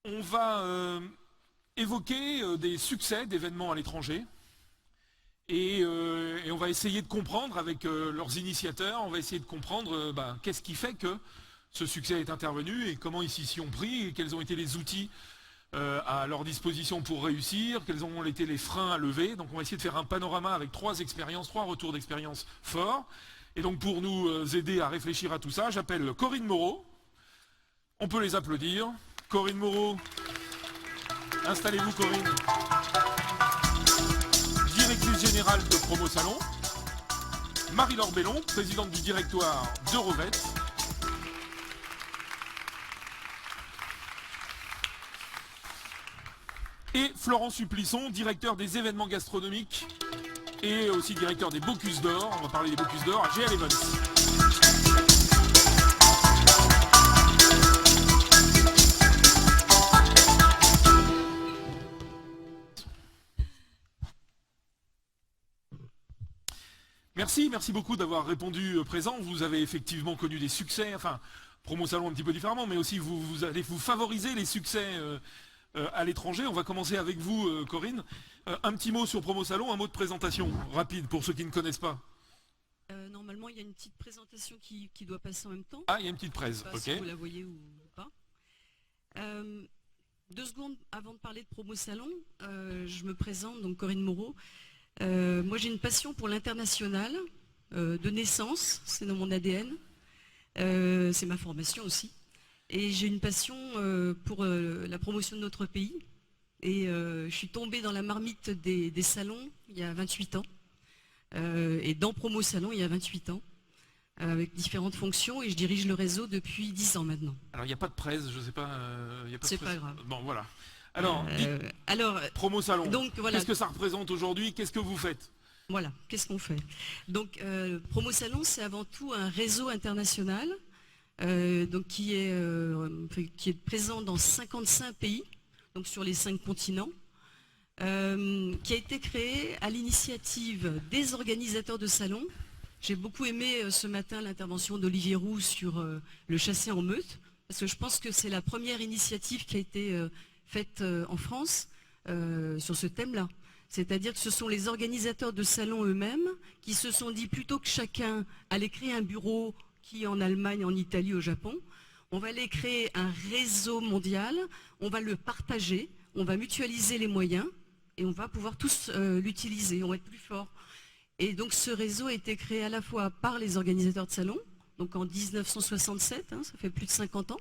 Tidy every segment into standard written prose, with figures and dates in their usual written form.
On va évoquer des succès d'événements à l'étranger et on va essayer de comprendre avec leurs initiateurs, on va essayer de comprendre qu'est-ce qui fait que ce succès est intervenu et comment ils s'y sont pris et quels ont été les outils à leur disposition pour réussir, quels ont été les freins à lever. Donc on va essayer de faire un panorama avec trois retours d'expérience forts. Et donc pour nous aider à réfléchir à tout ça, j'appelle Corinne Moreau. On peut les applaudir. Corinne Moreau, installez-vous Corinne. Directrice générale de Promo Salon. Marie-Laure Bellon, présidente du directoire d'Eurovet. Et Florent Supplisson, directeur des événements gastronomiques et aussi directeur des Bocuse d'Or. On va parler des Bocuse d'Or à GL Events. Merci beaucoup d'avoir répondu présent. Vous avez effectivement connu des succès, enfin, Promo Salon un petit peu différemment, mais aussi vous allez vous favoriser les succès à l'étranger. On va commencer avec vous, Corinne. Un petit mot sur Promo Salon, un mot de présentation rapide pour ceux qui ne connaissent pas. Normalement, il y a une petite présentation qui doit passer en même temps. Ah, il y a une petite presse, ok. Si vous la voyez ou pas. 2 secondes avant de parler de Promo Salon, je me présente, donc Corinne Moreau. Moi, j'ai une passion pour l'international, de naissance, c'est dans mon ADN. C'est ma formation aussi. Et j'ai une passion pour la promotion de notre pays. Et je suis tombée dans la marmite des salons il y a 28 ans. Et dans Promo Salon il y a 28 ans. Avec différentes fonctions. Et je dirige le réseau depuis 10 ans maintenant. Alors, il n'y a pas de presse, je ne sais pas. C'est pas grave. Bon, voilà. Alors, Promo Salon, voilà. Qu'est-ce que ça représente aujourd'hui? Qu'est-ce que vous faites? Voilà, qu'est-ce qu'on fait? Donc, Promo Salon, c'est avant tout un réseau international donc qui est présent dans 55 pays, donc sur les 5 continents, qui a été créé à l'initiative des organisateurs de salons. J'ai beaucoup aimé ce matin l'intervention d'Olivier Roux sur le chasser en meute, parce que je pense que c'est la première initiative qui a été faite en France sur ce thème-là. C'est-à-dire que ce sont les organisateurs de salons eux-mêmes qui se sont dit, plutôt que chacun allait créer un bureau qui est en Allemagne, en Italie, au Japon, on va aller créer un réseau mondial, on va le partager, on va mutualiser les moyens et on va pouvoir tous l'utiliser, on va être plus fort. Et donc ce réseau a été créé à la fois par les organisateurs de salons, donc en 1967, ça fait plus de 50 ans,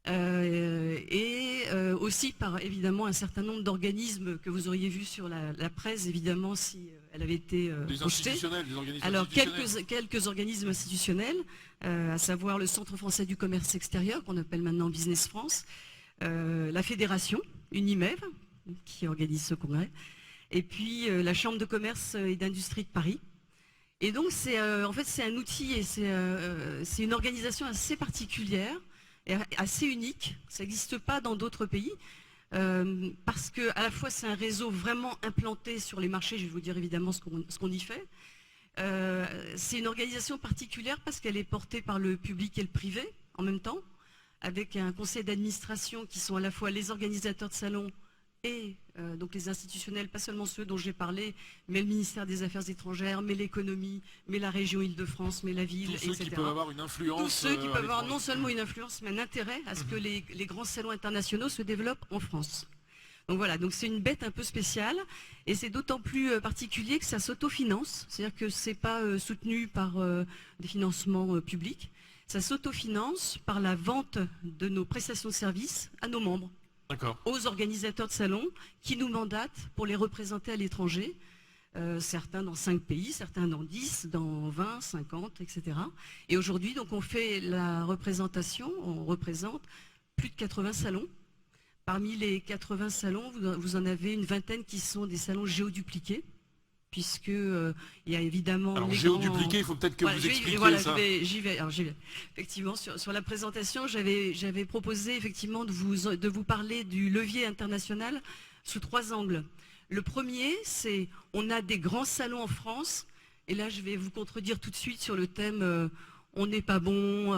et aussi par évidemment un certain nombre d'organismes que vous auriez vu sur la presse, évidemment, si elle avait été projetée. Alors quelques organismes institutionnels, à savoir le Centre français du commerce extérieur, qu'on appelle maintenant Business France, la Fédération, Unimev, qui organise ce congrès, et puis la Chambre de commerce et d'industrie de Paris. Et donc en fait c'est un outil et c'est une organisation assez particulière, assez unique, ça n'existe pas dans d'autres pays, parce que à la fois c'est un réseau vraiment implanté sur les marchés, je vais vous dire évidemment ce qu'on y fait. C'est une organisation particulière parce qu'elle est portée par le public et le privé en même temps, avec un conseil d'administration qui sont à la fois les organisateurs de salons et donc les institutionnels, pas seulement ceux dont j'ai parlé, mais le ministère des Affaires étrangères, mais l'économie, mais la région Île-de-France, mais la ville, etc. Tous ceux qui peuvent avoir une influence. Tous ceux qui peuvent avoir non seulement une influence, mais un intérêt à ce que les grands salons internationaux se développent en France. Donc voilà, donc c'est une bête un peu spéciale, et c'est d'autant plus particulier que ça s'autofinance, c'est-à-dire que c'est pas soutenu par des financements publics, ça s'autofinance par la vente de nos prestations de services à nos membres. Aux organisateurs de salons qui nous mandatent pour les représenter à l'étranger, certains dans 5 pays, certains dans 10, dans 20, 50, etc. Et aujourd'hui, donc, on fait la représentation, on représente plus de 80 salons. Parmi les 80 salons, vous en avez une vingtaine qui sont des salons géodupliqués, puisque il y a évidemment... Alors géodupliqué, il faut peut-être que vous expliquiez ça. J'y vais. Effectivement, sur la présentation, j'avais proposé effectivement de vous parler du levier international sous 3 angles. Le premier, c'est on a des grands salons en France, et là je vais vous contredire tout de suite sur le thème on n'est pas bon,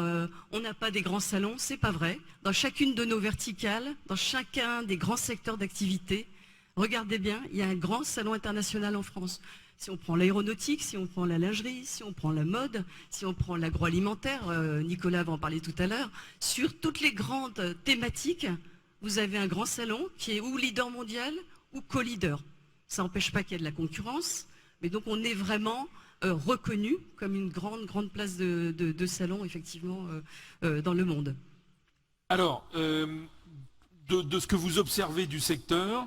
on n'a pas des grands salons, c'est pas vrai. Dans chacune de nos verticales, dans chacun des grands secteurs d'activité, regardez bien, il y a un grand salon international en France. Si on prend l'aéronautique, si on prend la lingerie, si on prend la mode, si on prend l'agroalimentaire, Nicolas va en parler tout à l'heure, sur toutes les grandes thématiques, vous avez un grand salon qui est ou leader mondial ou co-leader. Ça n'empêche pas qu'il y ait de la concurrence, mais donc on est vraiment reconnu comme une grande place de salon, effectivement, dans le monde. Alors, de ce que vous observez du secteur,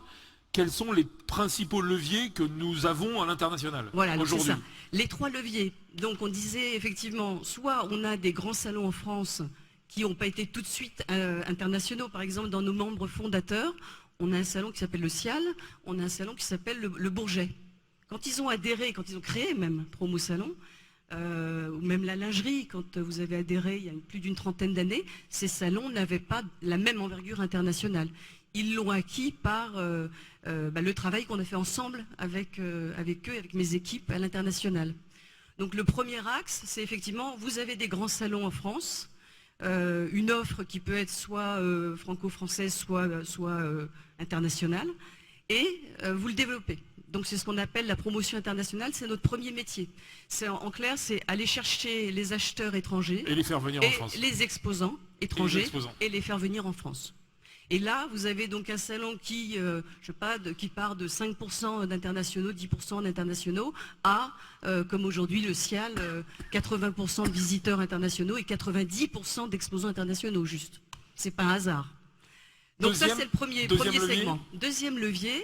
quels sont les principaux leviers que nous avons à l'international aujourd'hui? C'est ça. Les 3 leviers. Donc on disait effectivement, soit on a des grands salons en France qui n'ont pas été tout de suite internationaux. Par exemple, dans nos membres fondateurs, on a un salon qui s'appelle le Cial, on a un salon qui s'appelle le Bourget. Quand ils ont adhéré, quand ils ont créé même Promo Salon, ou même la lingerie, quand vous avez adhéré il y a plus d'une trentaine d'années, ces salons n'avaient pas la même envergure internationale. Ils l'ont acquis par le travail qu'on a fait ensemble avec eux, avec mes équipes à l'international. Donc le premier axe, c'est effectivement, vous avez des grands salons en France, une offre qui peut être soit franco-française, soit internationale, et vous le développez. Donc c'est ce qu'on appelle la promotion internationale, c'est notre premier métier. En clair, c'est aller chercher les acheteurs étrangers et les faire venir en France. Les exposants étrangers et les faire venir en France. Et là, vous avez donc un salon qui, qui part de 5% d'internationaux, 10% d'internationaux, à, comme aujourd'hui le Cial, 80% de visiteurs internationaux et 90% d'exposants internationaux, juste. C'est pas un hasard. Donc ça, c'est le premier segment. Deuxième levier,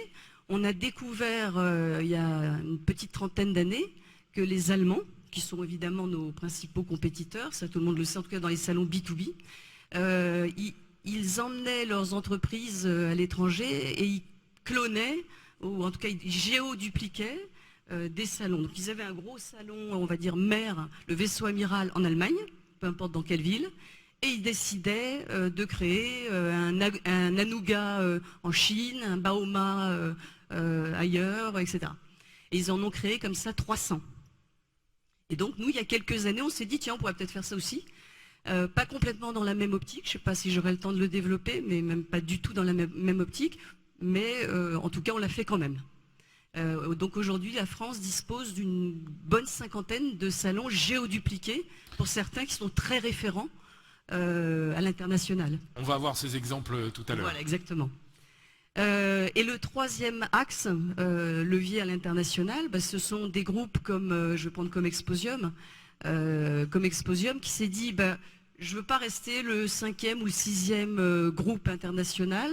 on a découvert, il y a une petite trentaine d'années, que les Allemands, qui sont évidemment nos principaux compétiteurs, ça tout le monde le sait, en tout cas dans les salons B2B, ils emmenaient leurs entreprises à l'étranger et ils clonaient, ou en tout cas ils géodupliquaient des salons. Donc ils avaient un gros salon, on va dire mère, le vaisseau amiral en Allemagne, peu importe dans quelle ville, et ils décidaient de créer un Anuga en Chine, un Baoma ailleurs, etc. Et ils en ont créé comme ça 300. Et donc nous, il y a quelques années, on s'est dit, tiens, on pourrait peut-être faire ça aussi. Pas complètement dans la même optique, je ne sais pas si j'aurai le temps de le développer, mais même pas du tout dans la même optique, mais en tout cas on l'a fait quand même. Donc aujourd'hui la France dispose d'une bonne cinquantaine de salons géodupliqués, pour certains qui sont très référents à l'international. On va avoir ces exemples tout à l'heure. Voilà, exactement. Et le troisième axe, levier à l'international, ce sont des groupes comme, je vais prendre comme Exposium, qui s'est dit, je ne veux pas rester le 5e ou le 6e groupe international,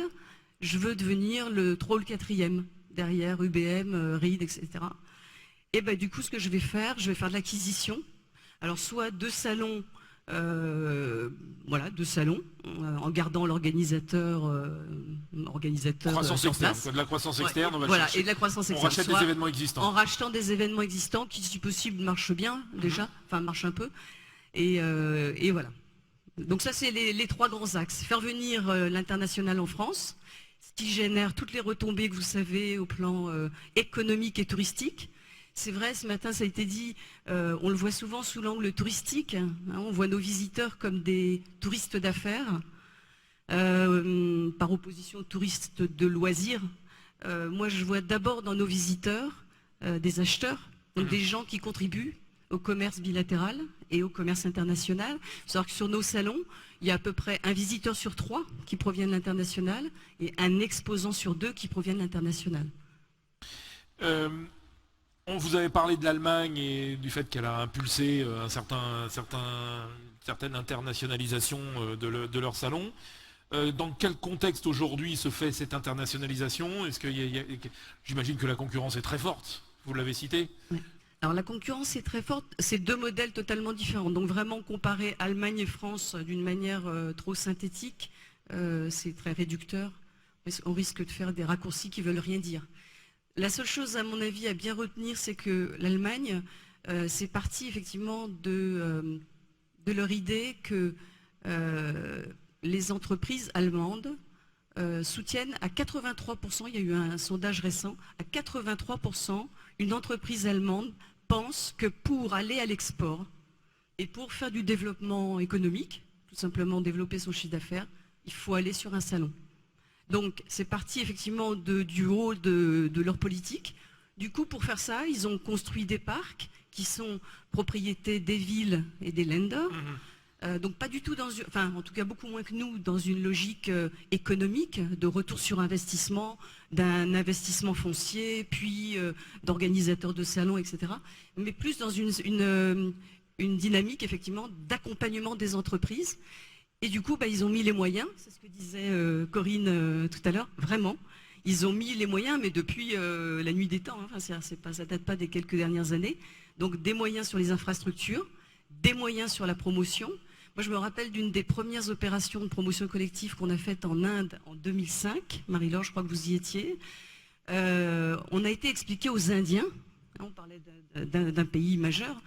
je veux devenir le 3 ou le 4e, derrière UBM, Reed, etc. Et du coup, ce que je vais faire de l'acquisition. Alors, soit 2 salons, en gardant l'organisateur croissance sur externe, place. De la croissance externe, on va et de la croissance externe. On rachète des événements existants. En rachetant des événements existants qui, si possible, marchent bien déjà, enfin marchent un peu. Et voilà. Donc ça, c'est les 3 grands axes. Faire venir l'international en France, ce qui génère toutes les retombées que vous savez au plan économique et touristique. C'est vrai, ce matin, ça a été dit, on le voit souvent sous l'angle touristique. On voit nos visiteurs comme des touristes d'affaires, par opposition aux touristes de loisirs. Moi, je vois d'abord dans nos visiteurs des acheteurs, donc des gens qui contribuent au commerce bilatéral et au commerce international. Il faut savoir que sur nos salons, il y a à peu près un visiteur sur 3 qui provient de l'international et un exposant sur 2 qui provient de l'international. On vous avait parlé de l'Allemagne et du fait qu'elle a impulsé certaine internationalisation de leur salon. Dans quel contexte aujourd'hui se fait cette internationalisation? J'imagine que la concurrence est très forte, vous l'avez cité. Oui. Alors la concurrence est très forte, c'est 2 modèles totalement différents. Donc vraiment comparer Allemagne et France d'une manière trop synthétique, c'est très réducteur. On risque de faire des raccourcis qui ne veulent rien dire. La seule chose, à mon avis, à bien retenir, c'est que l'Allemagne, c'est parti effectivement de leur idée que les entreprises allemandes soutiennent à 83%, il y a eu un sondage récent, à 83%, une entreprise allemande pense que pour aller à l'export, Et pour faire du développement économique, tout simplement développer son chiffre d'affaires, il faut aller sur un salon. Donc c'est parti effectivement du haut de leur politique. Du coup, pour faire ça, ils ont construit des parcs qui sont propriété des villes et des lenders. Donc pas du tout enfin en tout cas beaucoup moins que nous, dans une logique économique, de retour sur investissement, d'un investissement foncier, puis d'organisateurs de salons, etc. Mais plus dans une dynamique effectivement d'accompagnement des entreprises. Et du coup, ils ont mis les moyens, c'est ce que disait Corinne tout à l'heure, vraiment. Ils ont mis les moyens, mais depuis la nuit des temps, hein, ça date pas des quelques dernières années. Donc des moyens sur les infrastructures, des moyens sur la promotion. Moi, je me rappelle d'une des premières opérations de promotion collective qu'on a faites en Inde en 2005. Marie-Laure, je crois que vous y étiez. On a été expliqué aux Indiens, hein, on parlait d'un pays majeur,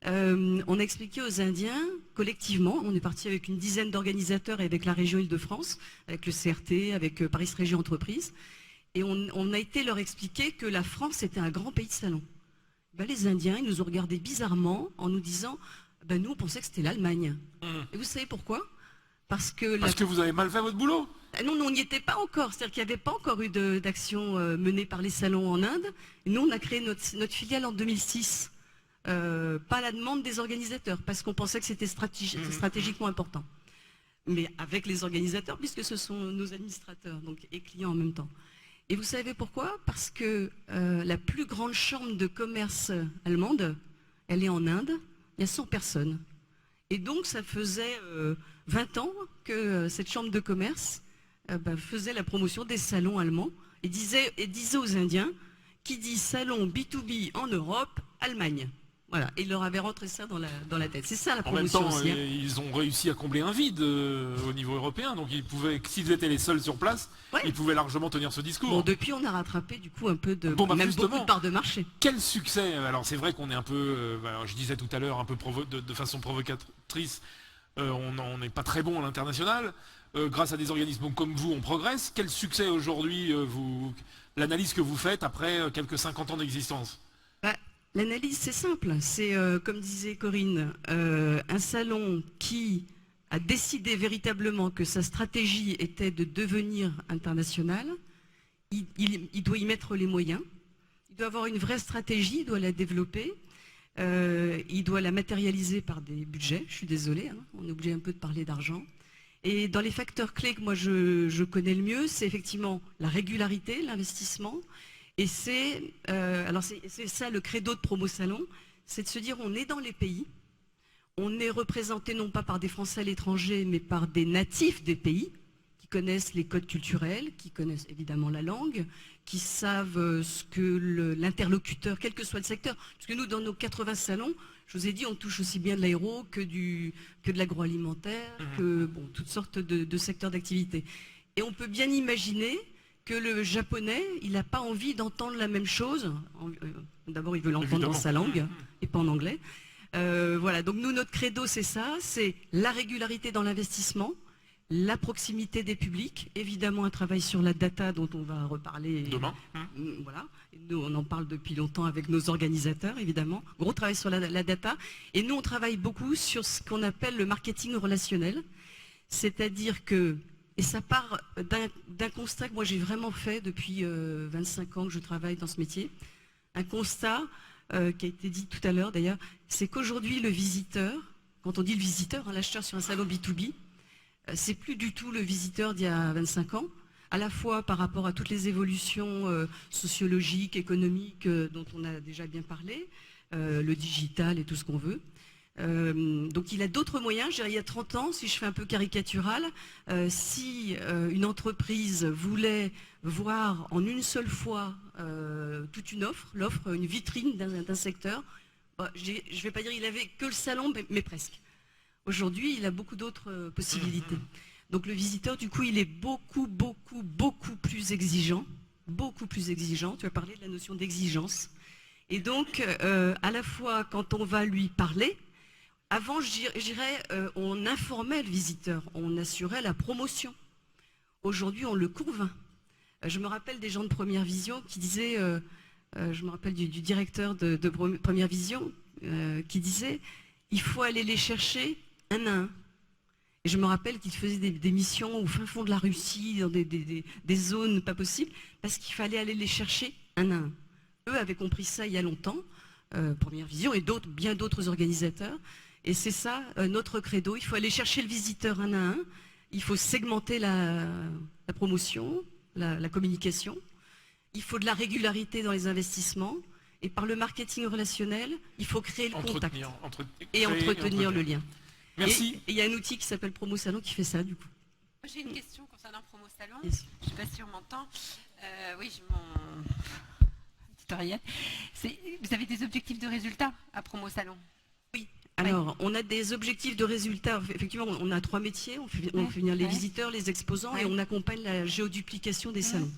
on a expliqué aux Indiens, collectivement, on est parti avec une dizaine d'organisateurs et avec la région Île-de-France, avec le CRT, avec Paris Région Entreprise, et on a été leur expliquer que la France était un grand pays de salon. Les Indiens, ils nous ont regardés bizarrement en nous disant, nous on pensait que c'était l'Allemagne. Et vous savez pourquoi? Parce que vous avez mal fait votre boulot. Non, on n'y était pas encore, c'est-à-dire qu'il n'y avait pas encore eu d'action menée par les salons en Inde. Et nous, on a créé notre filiale en 2006. Pas à la demande des organisateurs, parce qu'on pensait que c'était stratégiquement important. Mais avec les organisateurs, puisque ce sont nos administrateurs et clients en même temps. Et vous savez pourquoi? Parce que la plus grande chambre de commerce allemande, elle est en Inde, il y a 100 personnes. Et donc ça faisait 20 ans que cette chambre de commerce faisait la promotion des salons allemands et disait aux Indiens, qui dit salon B2B en Europe, Allemagne. Voilà, et il leur avait rentré ça dans la tête. C'est ça la promotion. En même temps, aussi, hein. Ils ont réussi à combler un vide au niveau européen, donc s'ils étaient les seuls sur place, ils pouvaient largement tenir ce discours. Bon, depuis, on a rattrapé du coup un peu beaucoup de parts de marché. Quel succès! Alors c'est vrai qu'on est un peu, je disais tout à l'heure, un peu de façon provocatrice, on n'est pas très bon à l'international. Grâce à des organismes comme vous, on progresse. Quel succès aujourd'hui, l'analyse que vous faites après quelques 50 ans d'existence? L'analyse, c'est simple. C'est, comme disait Corinne, un salon qui a décidé véritablement que sa stratégie était de devenir international. Il doit y mettre les moyens. Il doit avoir une vraie stratégie, il doit la développer. Il doit la matérialiser par des budgets. Je suis désolée, hein, on est obligé un peu de parler d'argent. Et dans les facteurs clés que moi je connais le mieux, c'est effectivement la régularité, l'investissement. Et c'est ça le credo de Promo Salon, c'est de se dire on est dans les pays, on est représenté non pas par des Français à l'étranger, mais par des natifs des pays, qui connaissent les codes culturels, qui connaissent évidemment la langue, qui savent ce que l'interlocuteur, quel que soit le secteur, parce que nous dans nos 80 salons, je vous ai dit, on touche aussi bien de l'aéro que de l'agroalimentaire, que toutes sortes de secteurs d'activité. Et on peut bien imaginer que le japonais, il n'a pas envie d'entendre la même chose. D'abord, il veut l'entendre dans sa langue et pas en anglais. Voilà, donc nous, notre credo, c'est ça, c'est la régularité dans l'investissement, la proximité des publics, évidemment un travail sur la data dont on va reparler demain. Voilà, nous, on en parle depuis longtemps avec nos organisateurs, évidemment. Gros travail sur la data. Et nous, on travaille beaucoup sur ce qu'on appelle le marketing relationnel. C'est-à-dire que, et ça part d'un constat que moi j'ai vraiment fait depuis 25 ans que je travaille dans ce métier. Un constat qui a été dit tout à l'heure d'ailleurs, c'est qu'aujourd'hui le visiteur, quand on dit le visiteur, l'acheteur sur un salon B2B, c'est plus du tout le visiteur d'il y a 25 ans, à la fois par rapport à toutes les évolutions sociologiques, économiques dont on a déjà bien parlé, le digital et tout ce qu'on veut. Donc il a d'autres moyens. Je dirais, il y a 30 ans, si je fais un peu caricatural, si une entreprise voulait voir en une seule fois toute une l'offre, une vitrine d'un secteur, je ne vais pas dire qu'il avait que le salon, mais presque. Aujourd'hui, il a beaucoup d'autres possibilités. Donc le visiteur, du coup, il est beaucoup plus exigeant. Beaucoup plus exigeant. Tu as parlé de la notion d'exigence. Et donc, à la fois, quand on va lui parler, avant, je dirais, on informait le visiteur, on assurait la promotion. Aujourd'hui, on le convainc. Je me rappelle des gens de Première Vision qui disaient, je me rappelle du directeur de Première Vision, qui disait, il faut aller les chercher un à un. Et je me rappelle qu'ils faisaient des missions au fin fond de la Russie, dans des zones pas possibles, parce qu'il fallait aller les chercher un à un. Eux avaient compris ça il y a longtemps, Première Vision, et bien d'autres organisateurs. Et c'est ça notre credo, il faut aller chercher le visiteur un à un, il faut segmenter la promotion, la communication, il faut de la régularité dans les investissements, et par le marketing relationnel, il faut créer le contact et entretenir le lien. Merci. Et il y a un outil qui s'appelle Promo Salon qui fait ça, du coup. J'ai une question concernant Promo Salon. Yes. Je ne sais pas si on m'entend. Oui, j'ai mon petite oreillette. Vous avez des objectifs de résultats à Promo Salon? Oui. Alors, on a des objectifs de résultats. Effectivement, on a 3 métiers. On fait venir les visiteurs, les exposants, et on accompagne la géoduplication des salons.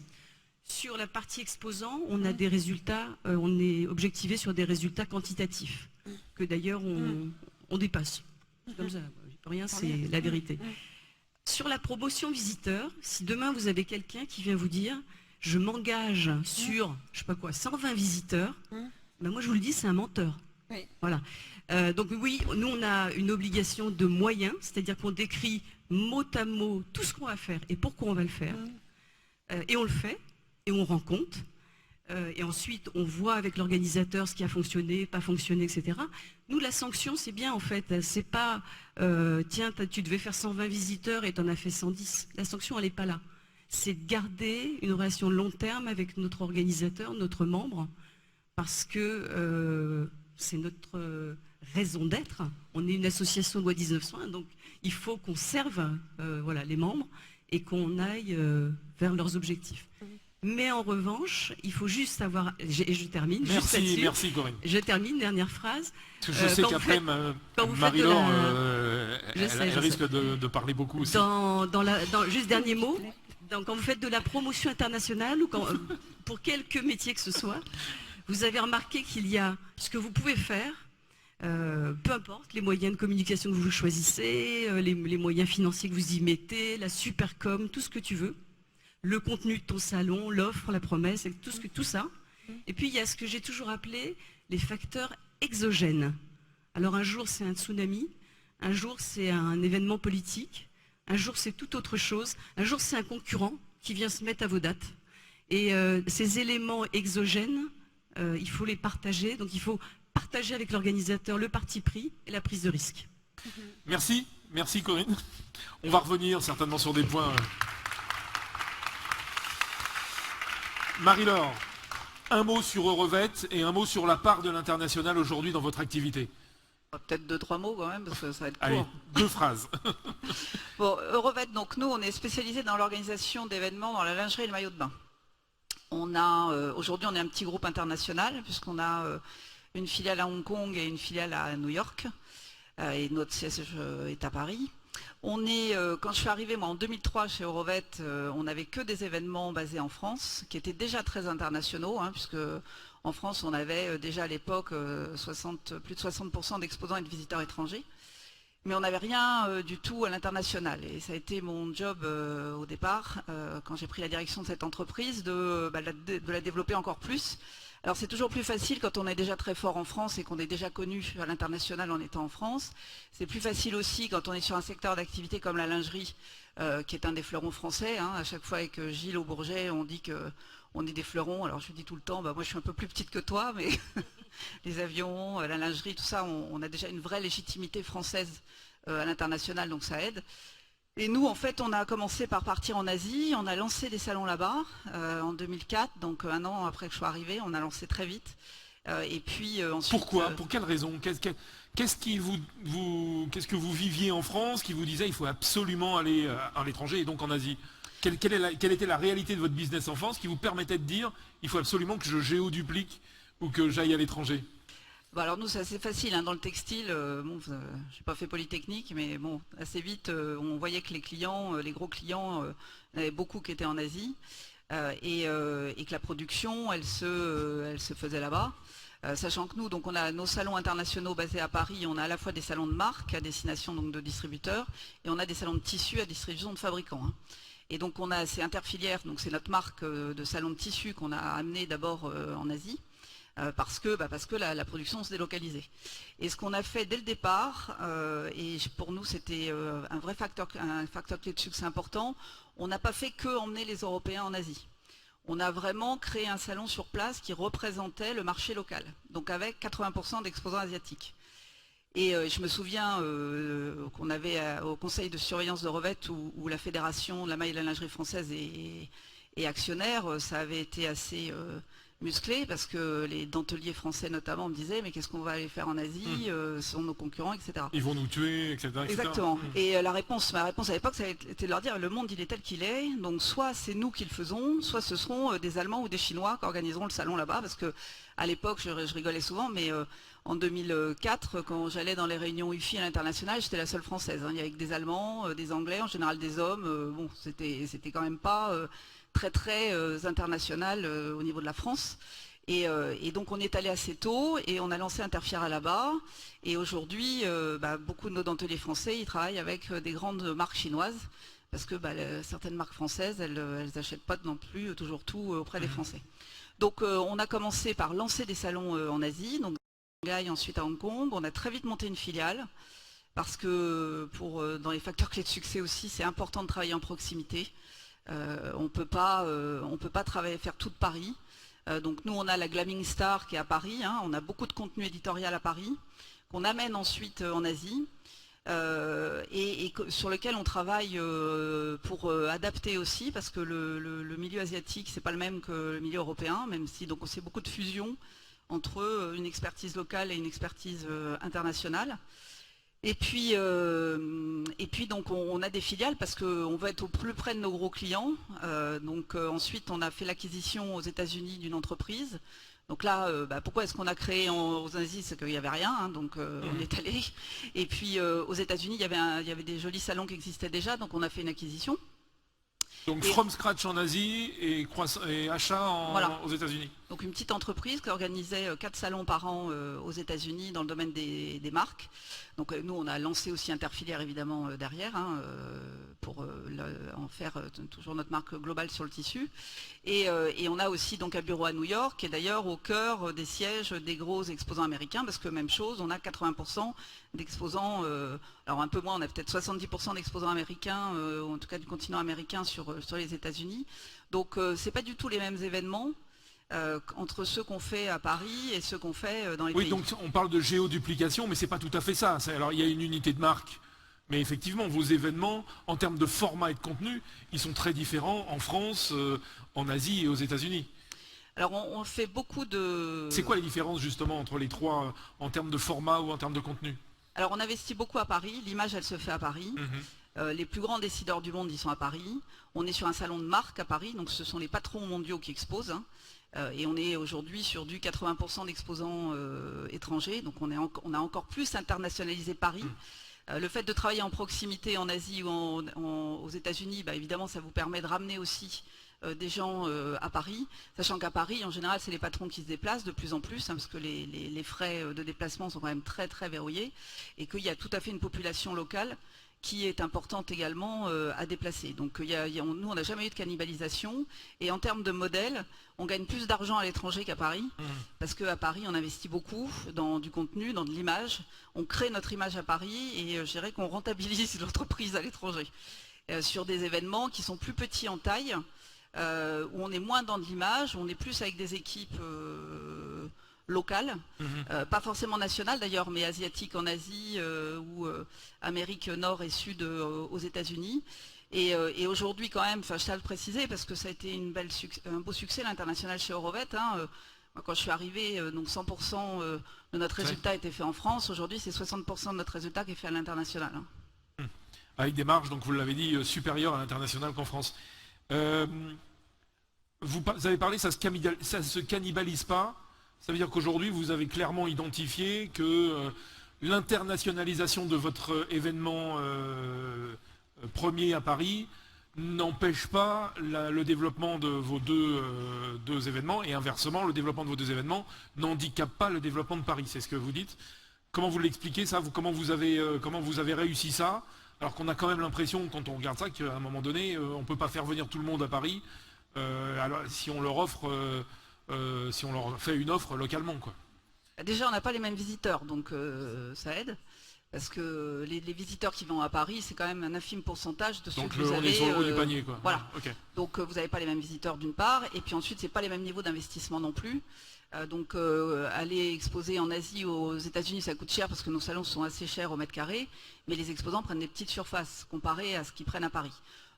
Sur la partie exposant, on a des résultats, on est objectivé sur des résultats quantitatifs, que d'ailleurs on dépasse. Comme ça, rien, c'est la vérité. Sur la promotion visiteur, si demain vous avez quelqu'un qui vient vous dire « je m'engage sur, je sais pas quoi, 120 visiteurs », ben moi je vous le dis, c'est un menteur. Oui. Voilà. Donc oui, nous on a une obligation de moyens, c'est-à-dire qu'on décrit mot à mot tout ce qu'on va faire et pourquoi on va le faire. Et on le fait, et on rend compte. Et ensuite, on voit avec l'organisateur ce qui a fonctionné, pas fonctionné, etc. Nous, la sanction, c'est bien en fait. C'est pas, tiens, tu devais faire 120 visiteurs et tu en as fait 110. La sanction, elle n'est pas là. C'est de garder une relation long terme avec notre organisateur, notre membre, parce que c'est notre raison d'être. On est une association loi 1901, donc il faut qu'on serve voilà, les membres et qu'on aille vers leurs objectifs. Mais en revanche, il faut juste savoir, et je termine, merci Corinne. Je termine, dernière phrase. Parce que je sais qu'après, Marie-Laure, elle risque de parler beaucoup aussi. Juste dernier mot, quand vous faites de la promotion internationale, ou pour quelque métier que ce soit, vous avez remarqué qu'il y a ce que vous pouvez faire, peu importe les moyens de communication que vous choisissez, les moyens financiers que vous y mettez, la super com, tout ce que tu veux. Le contenu de ton salon, l'offre, la promesse, tout ça. Et puis il y a ce que j'ai toujours appelé les facteurs exogènes. Alors un jour c'est un tsunami, un jour c'est un événement politique, un jour c'est tout autre chose, un jour c'est un concurrent qui vient se mettre à vos dates. Et ces éléments exogènes, il faut les partager, donc il faut partager avec l'organisateur le parti pris et la prise de risque. Merci Corinne. On va revenir certainement sur des points... Marie-Laure, un mot sur Eurovet et un mot sur la part de l'international aujourd'hui dans votre activité. Peut-être 2-3 mots quand même, parce que ça va être court. Allez, 2 phrases. Bon, Eurovet, donc nous, on est spécialisé dans l'organisation d'événements dans la lingerie et le maillot de bain. Aujourd'hui, on est un petit groupe international, puisqu'on a une filiale à Hong Kong et une filiale à New York, et notre siège est à Paris. Quand je suis arrivée moi en 2003 chez Eurovet, on n'avait que des événements basés en France, qui étaient déjà très internationaux, puisque en France on avait déjà à l'époque plus de 60% d'exposants et de visiteurs étrangers, mais on n'avait rien du tout à l'international. Et ça a été mon job au départ, quand j'ai pris la direction de cette entreprise, de la développer encore plus. Alors c'est toujours plus facile quand on est déjà très fort en France et qu'on est déjà connu à l'international en étant en France. C'est plus facile aussi quand on est sur un secteur d'activité comme la lingerie, qui est un des fleurons français. À chaque fois avec Gilles Aubourget, on dit qu'on est des fleurons. Alors je dis tout le temps, moi je suis un peu plus petite que toi, mais les avions, la lingerie, tout ça, on a déjà une vraie légitimité française à l'international, donc ça aide. Et nous, en fait, on a commencé par partir en Asie, on a lancé des salons là-bas en 2004, donc 1 an après que je sois arrivée, on a lancé très vite. Et puis ensuite... Pourquoi? Pour quelle raison? Qu'est-ce que vous viviez en France qui vous disait il faut absolument aller à l'étranger et donc en Asie? Quelle était la réalité de votre business en France qui vous permettait de dire il faut absolument que je géoduplique ou que j'aille à l'étranger? Alors nous c'est assez facile, dans le textile, je n'ai pas fait Polytechnique, mais bon, assez vite on voyait que les clients, les gros clients, il y en avait beaucoup qui étaient en Asie, et que la production elle se faisait là-bas. Sachant que nous, donc on a nos salons internationaux basés à Paris, on a à la fois des salons de marque à destination donc, de distributeurs, et on a des salons de tissus à distribution de fabricants. Et donc c'est Interfilière, donc c'est notre marque de salon de tissus qu'on a amené d'abord en Asie. parce que la production se délocalisait. Et ce qu'on a fait dès le départ, et pour nous c'était un facteur clé de succès important, on n'a pas fait que emmener les Européens en Asie. On a vraiment créé un salon sur place qui représentait le marché local, donc avec 80% d'exposants asiatiques. Et je me souviens qu'on avait au conseil de surveillance de Revette, où la fédération de la maille et de la lingerie française est actionnaire, ça avait été assez musclé, parce que les denteliers français notamment me disaient mais qu'est-ce qu'on va aller faire en Asie, ce sont nos concurrents, etc. Ils vont nous tuer, etc. Exactement. Et ma réponse à l'époque, ça a été de leur dire le monde il est tel qu'il est, donc soit c'est nous qui le faisons, soit ce seront des Allemands ou des Chinois qui organiseront le salon là-bas, parce que à l'époque, je rigolais souvent, mais en 2004, quand j'allais dans les réunions Wi-Fi à l'international, j'étais la seule française. Il y avait des Allemands, des Anglais, en général des hommes. Bon, c'était quand même pas très international au niveau de la France. Et donc on est allé assez tôt et on a lancé Interfiera là-bas. Et aujourd'hui, beaucoup de nos denteliers français, ils travaillent avec des grandes marques chinoises, parce que certaines marques françaises, elles n'achètent pas non plus toujours tout auprès des Français. Donc on a commencé par lancer des salons en Asie, donc à Shanghai, ensuite à Hong Kong. On a très vite monté une filiale, parce que dans les facteurs clés de succès aussi, c'est important de travailler en proximité. On peut pas faire tout de Paris. Donc nous on a la Glamming Star qui est à Paris, on a beaucoup de contenu éditorial à Paris, qu'on amène ensuite en Asie, et sur lequel on travaille pour adapter aussi, parce que le milieu asiatique c'est pas le même que le milieu européen, même si donc c'est beaucoup de fusion entre une expertise locale et une expertise internationale. Et puis donc on a des filiales parce qu'on veut être au plus près de nos gros clients. Ensuite on a fait l'acquisition aux États-Unis d'une entreprise. Donc là, pourquoi est-ce qu'on a créé aux Asie? C'est qu'il n'y avait rien, donc on est allé. Et puis aux États-Unis, il y avait des jolis salons qui existaient déjà, donc on a fait une acquisition. Donc from scratch en Asie et achat aux États-Unis. Donc une petite entreprise qui organisait 4 salons par an aux États-Unis dans le domaine des marques. Donc nous on a lancé aussi Interfilière évidemment derrière, pour en faire toujours notre marque globale sur le tissu. Et on a aussi donc un bureau à New York, qui est d'ailleurs au cœur des sièges des gros exposants américains, parce que même chose, on a 80% d'exposants, alors un peu moins, on a peut-être 70% d'exposants américains, en tout cas du continent américain sur les États-Unis. Donc c'est pas du tout les mêmes événements entre ceux qu'on fait à Paris et ceux qu'on fait dans les pays. Oui, donc on parle de géoduplication, mais c'est pas tout à fait ça. Alors il y a une unité de marque, mais effectivement vos événements, en termes de format et de contenu, ils sont très différents en France, en Asie et aux États-Unis. Alors on fait beaucoup de... C'est quoi les différences justement entre les trois en termes de format ou en termes de contenu? Alors on investit beaucoup à Paris, l'image elle se fait à Paris. Les plus grands décideurs du monde, ils sont à Paris. On est sur un salon de marque à Paris, donc ce sont les patrons mondiaux qui exposent. Et on est aujourd'hui sur du 80% d'exposants étrangers, donc on a encore plus internationalisé Paris. Le fait de travailler en proximité en Asie ou aux États-Unis, évidemment ça vous permet de ramener aussi des gens à Paris, sachant qu'à Paris en général c'est les patrons qui se déplacent de plus en plus, parce que les frais de déplacement sont quand même très très verrouillés, et qu'il y a tout à fait une population locale qui est importante également à déplacer. Donc nous on n'a jamais eu de cannibalisation, et en termes de modèle, on gagne plus d'argent à l'étranger qu'à Paris, parce qu'à Paris on investit beaucoup dans du contenu, dans de l'image, on crée notre image à Paris, et je dirais qu'on rentabilise l'entreprise à l'étranger, sur des événements qui sont plus petits en taille, où on est moins dans de l'image, on est plus avec des équipes locales, pas forcément nationales d'ailleurs, mais asiatiques en Asie ou Amérique Nord et Sud aux États-Unis. Et aujourd'hui quand même, je tiens à le préciser parce que ça a été un beau succès l'international chez Eurovette. Quand je suis arrivée, donc 100% de notre résultat était fait en France. Aujourd'hui, c'est 60% de notre résultat qui est fait à l'international. Avec des marges, donc vous l'avez dit, supérieures à l'international qu'en France. Vous avez parlé, ça se cannibalise pas. Ça veut dire qu'aujourd'hui, vous avez clairement identifié que l'internationalisation de votre événement premier à Paris n'empêche pas le développement de vos deux événements, et inversement, le développement de vos deux événements n'handicape pas le développement de Paris. C'est ce que vous dites. Comment vous l'expliquez ça? Comment vous avez réussi ça? Alors qu'on a quand même l'impression, quand on regarde ça, qu'à un moment donné, on ne peut pas faire venir tout le monde à Paris. Alors, si on leur offre si on leur fait une offre localement, quoi. Déjà, on n'a pas les mêmes visiteurs, donc ça aide. Parce que les visiteurs qui vont à Paris, c'est quand même un infime pourcentage de ceux que vous avez. Donc on est sur le haut du panier, quoi. Voilà. Okay. Donc vous n'avez pas les mêmes visiteurs d'une part, et puis ensuite c'est pas les mêmes niveaux d'investissement non plus. Donc aller exposer en Asie, aux États-Unis, ça coûte cher parce que nos salons sont assez chers au mètre carré, mais les exposants prennent des petites surfaces comparées à ce qu'ils prennent à Paris.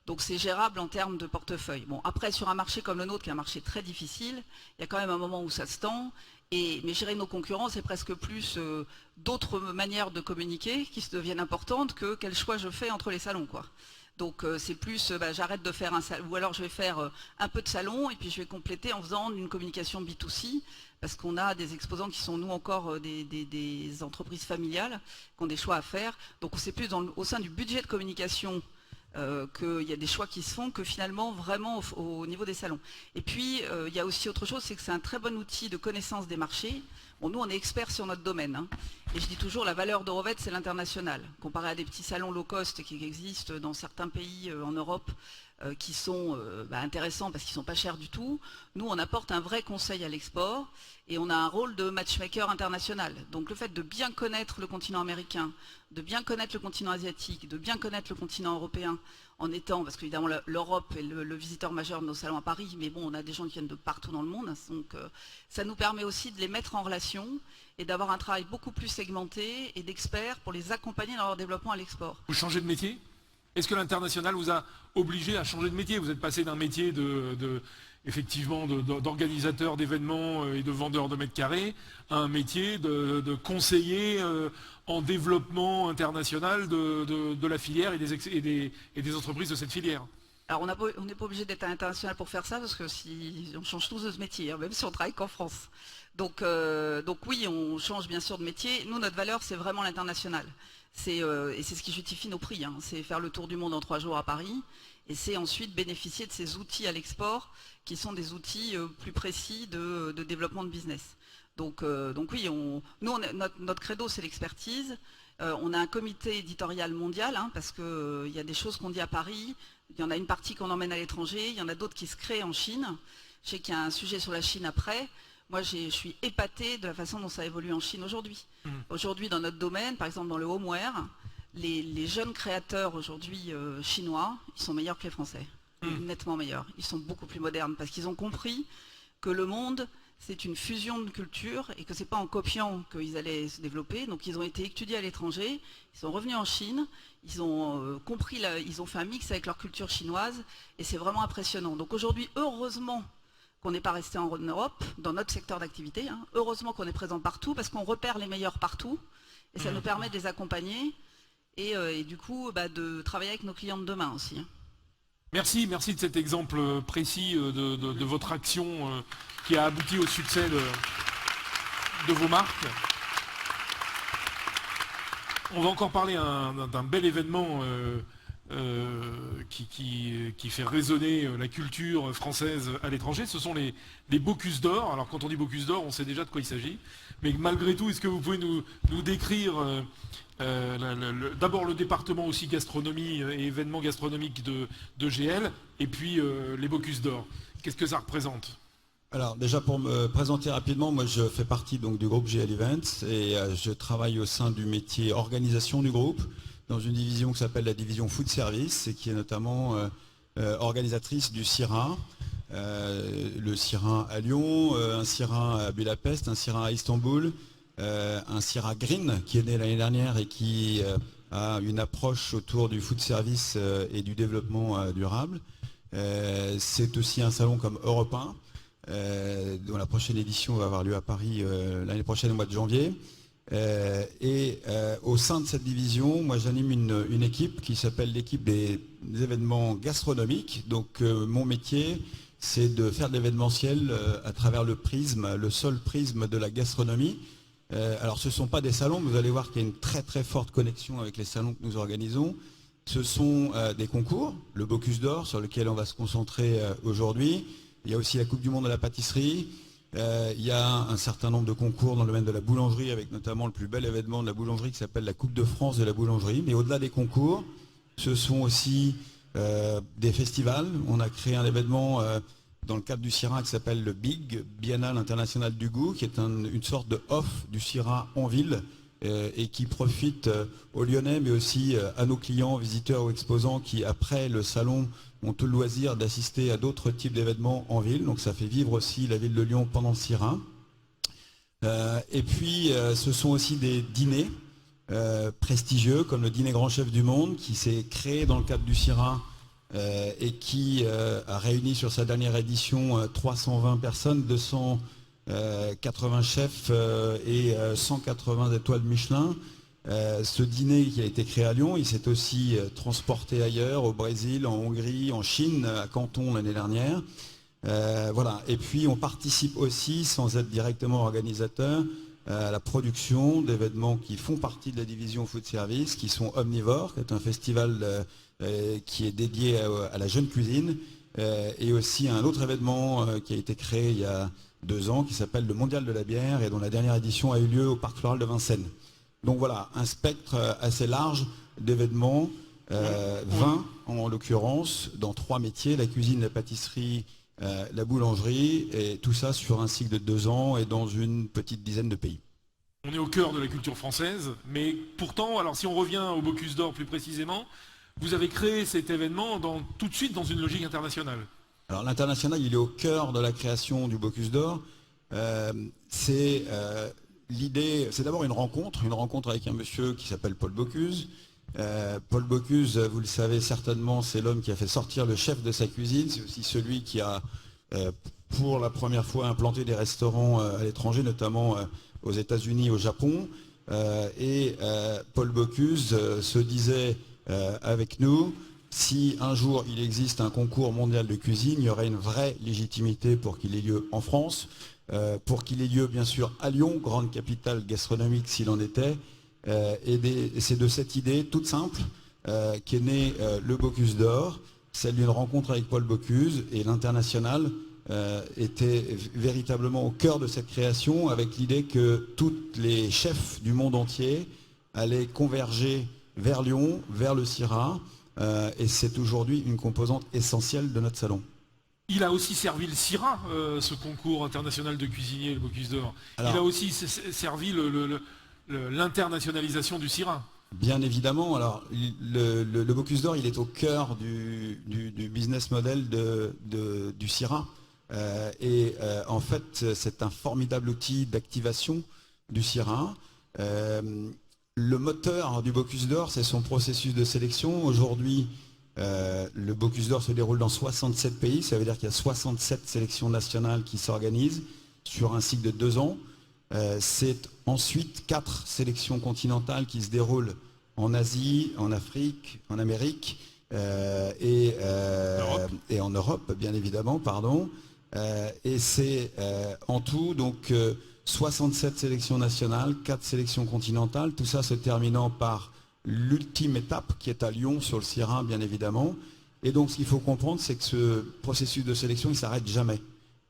Donc c'est gérable en termes de portefeuille. Bon, après sur un marché comme le nôtre, qui est un marché très difficile, il y a quand même un moment où ça se tend. Mais gérer nos concurrents, c'est presque plus d'autres manières de communiquer qui se deviennent importantes que quel choix je fais entre les salons, quoi. Donc c'est plus, j'arrête de faire un salon, ou alors je vais faire un peu de salon et puis je vais compléter en faisant une communication B2C, parce qu'on a des exposants qui sont, nous encore, des entreprises familiales, qui ont des choix à faire. Donc c'est plus au sein du budget de communication qu'il y a des choix qui se font que finalement vraiment au niveau des salons. Et puis il y a aussi autre chose, c'est que c'est un très bon outil de connaissance des marchés. Bon, nous on est experts sur notre domaine, hein. Et je dis toujours la valeur d'Eurovet, c'est l'international. Comparé à des petits salons low cost qui existent dans certains pays en Europe, qui sont intéressants parce qu'ils ne sont pas chers du tout, nous on apporte un vrai conseil à l'export et on a un rôle de matchmaker international. Donc le fait de bien connaître le continent américain, de bien connaître le continent asiatique, de bien connaître le continent européen, en étant, parce qu'évidemment l'Europe est le visiteur majeur de nos salons à Paris, mais bon, on a des gens qui viennent de partout dans le monde, donc ça nous permet aussi de les mettre en relation et d'avoir un travail beaucoup plus segmenté et d'experts pour les accompagner dans leur développement à l'export. Vous changez de métier ? Est-ce que l'international vous a obligé à changer de métier? Vous êtes passé d'un métier effectivement d'organisateur d'événements et de vendeur de mètres carrés à un métier de conseiller en développement international de la filière et des entreprises de cette filière. Alors on n'est pas obligé d'être international pour faire ça, parce que si on change tous de métier, hein, même si on travaille qu'en France. Donc oui, on change bien sûr de métier. Nous, notre valeur, c'est vraiment l'international. Et c'est ce qui justifie nos prix, hein. C'est faire le tour du monde en 3 jours à Paris, et c'est ensuite bénéficier de ces outils à l'export, qui sont des outils plus précis de développement de business. Donc oui, notre credo, c'est l'expertise. On a un comité éditorial mondial, hein, parce qu'il y a des choses qu'on dit à Paris, il y en a une partie qu'on emmène à l'étranger, il y en a d'autres qui se créent en Chine. Je sais qu'il y a un sujet sur la Chine après. Moi, je suis épatée de la façon dont ça évolue en Chine aujourd'hui. Aujourd'hui, dans notre domaine, par exemple dans le homeware, les jeunes créateurs aujourd'hui chinois, ils sont meilleurs que les Français, nettement meilleurs. Ils sont beaucoup plus modernes parce qu'ils ont compris que le monde, c'est une fusion de cultures et que c'est pas en copiant qu'ils allaient se développer. Donc, ils ont été étudiés à l'étranger, ils sont revenus en Chine, ils ont compris, ils ont fait un mix avec leur culture chinoise et c'est vraiment impressionnant. Donc aujourd'hui, heureusement qu'on n'est pas resté en Europe, dans notre secteur d'activité, hein. Heureusement qu'on est présent partout, parce qu'on repère les meilleurs partout, et ça nous permet de les accompagner, et du coup, de travailler avec nos clients de demain aussi, hein. Merci de cet exemple précis de votre action qui a abouti au succès de vos marques. On va encore parler d'un bel événement qui fait résonner la culture française à l'étranger. Ce sont les Bocuse d'Or. Alors quand on dit Bocuse d'Or, on sait déjà de quoi il s'agit. Mais malgré tout, est-ce que vous pouvez nous décrire d'abord le département aussi gastronomie et événements gastronomiques de GL, et puis les Bocuse d'Or. Qu'est-ce que ça représente ? Alors déjà, pour me présenter rapidement, moi je fais partie donc du groupe GL Events et je travaille au sein du métier organisation du groupe, dans une division qui s'appelle la division Food Service et qui est notamment organisatrice du CIRA, le CIRA à Lyon, un CIRA à Budapest, un CIRA à Istanbul, un CIRA Green qui est né l'année dernière et qui a une approche autour du food service et du développement durable. C'est aussi un salon comme Europe 1, dont la prochaine édition va avoir lieu à Paris l'année prochaine au mois de janvier. Au sein de cette division, moi j'anime une équipe qui s'appelle l'équipe des événements gastronomiques. Donc mon métier, c'est de faire de l'événementiel à travers le seul prisme de la gastronomie. Alors ce ne sont pas des salons, mais vous allez voir qu'il y a une très très forte connexion avec les salons que nous organisons. Ce sont des concours, le Bocuse d'Or sur lequel on va se concentrer aujourd'hui. Il y a aussi la Coupe du Monde de la pâtisserie. Il y a un certain nombre de concours dans le domaine de la boulangerie, avec notamment le plus bel événement de la boulangerie qui s'appelle la Coupe de France de la boulangerie. Mais au-delà des concours, ce sont aussi des festivals. On a créé un événement dans le cadre du CIRA qui s'appelle le BIG, Biennale internationale du goût, qui est une sorte de off du CIRA en ville et qui profite aux Lyonnais, mais aussi à nos clients, visiteurs ou exposants qui, après le salon, ont tout le loisir d'assister à d'autres types d'événements en ville. Donc ça fait vivre aussi la ville de Lyon pendant le CIRA. Et puis, ce sont aussi des dîners prestigieux, comme le dîner Grand Chef du Monde, qui s'est créé dans le cadre du CIRA et qui a réuni sur sa dernière édition 320 personnes, 280 chefs et 180 étoiles Michelin. Ce dîner qui a été créé à Lyon, il s'est aussi transporté ailleurs, au Brésil, en Hongrie, en Chine, à Canton l'année dernière. Voilà. Et puis on participe aussi, sans être directement organisateur, à la production d'événements qui font partie de la division Food Service, qui sont Omnivores, qui est un festival qui est dédié à la jeune cuisine, et aussi un autre événement qui a été créé il y a 2 ans, qui s'appelle le Mondial de la bière, et dont la dernière édition a eu lieu au Parc Floral de Vincennes. Donc voilà, un spectre assez large d'événements, 20 en l'occurrence, dans 3 métiers, la cuisine, la pâtisserie, la boulangerie, et tout ça sur un cycle de 2 ans et dans une petite dizaine de pays. On est au cœur de la culture française, mais pourtant, alors si on revient au Bocuse d'Or plus précisément, vous avez créé cet événement tout de suite dans une logique internationale. Alors l'international, il est au cœur de la création du Bocuse d'Or. L'idée, c'est d'abord une rencontre avec un monsieur qui s'appelle Paul Bocuse. Paul Bocuse, vous le savez certainement, c'est l'homme qui a fait sortir le chef de sa cuisine. C'est aussi celui qui a, pour la première fois, implanté des restaurants à l'étranger, notamment aux États-Unis, au Japon. Paul Bocuse se disait avec nous, si un jour il existe un concours mondial de cuisine, il y aurait une vraie légitimité pour qu'il ait lieu en France, pour qu'il ait lieu bien sûr à Lyon, grande capitale gastronomique s'il en était. Et c'est de cette idée toute simple qu'est né le Bocuse d'Or, celle d'une rencontre avec Paul Bocuse, et l'international était véritablement au cœur de cette création, avec l'idée que tous les chefs du monde entier allaient converger vers Lyon, vers le CIRA, et c'est aujourd'hui une composante essentielle de notre salon. Il a aussi servi le CIRA, ce concours international de cuisiniers, le Bocuse d'Or. Il a aussi servi l'internationalisation du CIRA. Bien évidemment. Alors, le Bocuse d'Or, il est au cœur du business model du CIRA. En fait, c'est un formidable outil d'activation du CIRA. Le moteur du Bocuse d'Or, c'est son processus de sélection. Aujourd'hui, le Bocuse d'Or se déroule dans 67 pays. Ça veut dire qu'il y a 67 sélections nationales qui s'organisent sur un cycle de 2 ans. C'est ensuite 4 sélections continentales qui se déroulent en Asie, en Afrique, en Amérique et en Europe, bien évidemment, pardon. Et c'est en tout donc 67 sélections nationales, 4 sélections continentales, tout ça se terminant par l'ultime étape qui est à Lyon sur le CIRA, bien évidemment. Et donc ce qu'il faut comprendre, c'est que ce processus de sélection, il ne s'arrête jamais.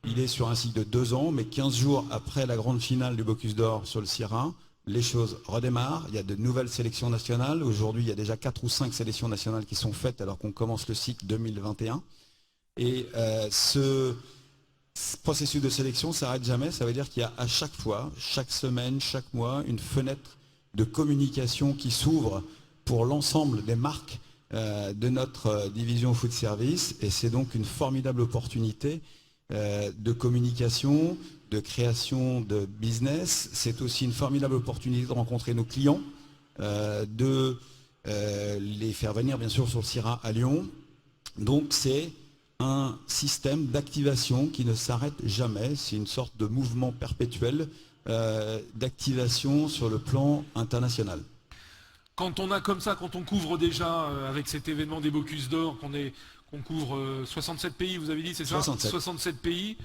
Il est sur un cycle de 2 ans, mais 15 jours après la grande finale du Bocuse d'Or sur le CIRA, les choses redémarrent. Il y a de nouvelles sélections nationales. Aujourd'hui, il y a déjà 4 ou 5 sélections nationales qui sont faites alors qu'on commence le cycle 2021. Et ce processus de sélection ne s'arrête jamais. Ça veut dire qu'il y a à chaque fois, chaque semaine, chaque mois, une fenêtre de communication qui s'ouvre pour l'ensemble des marques de notre division Food Service. Et c'est donc une formidable opportunité de communication, de création de business. C'est aussi une formidable opportunité de rencontrer nos clients, de les faire venir bien sûr sur le CIRA à Lyon. Donc c'est un système d'activation qui ne s'arrête jamais. C'est une sorte de mouvement perpétuel d'activation sur le plan international. Quand on a comme ça, quand on couvre déjà avec cet événement des Bocuse d'Or, qu'on couvre 67 pays, vous avez dit, c'est ça ? 67 pays.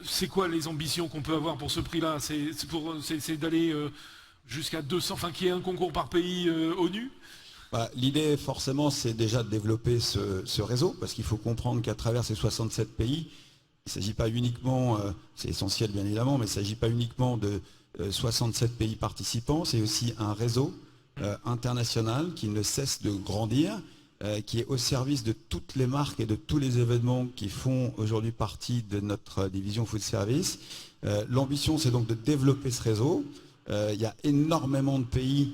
C'est quoi les ambitions qu'on peut avoir pour ce prix-là ? C'est d'aller jusqu'à 200, enfin qu'il y ait un concours par pays ONU ? L'idée, forcément, c'est déjà de développer ce réseau, parce qu'il faut comprendre qu'à travers ces 67 pays, il ne s'agit pas uniquement, c'est essentiel bien évidemment, mais il ne s'agit pas uniquement de 67 pays participants, c'est aussi un réseau international qui ne cesse de grandir. qui est au service de toutes les marques et de tous les événements qui font aujourd'hui partie de notre division Food Service. L'ambition, c'est donc de développer ce réseau. Il y a énormément de pays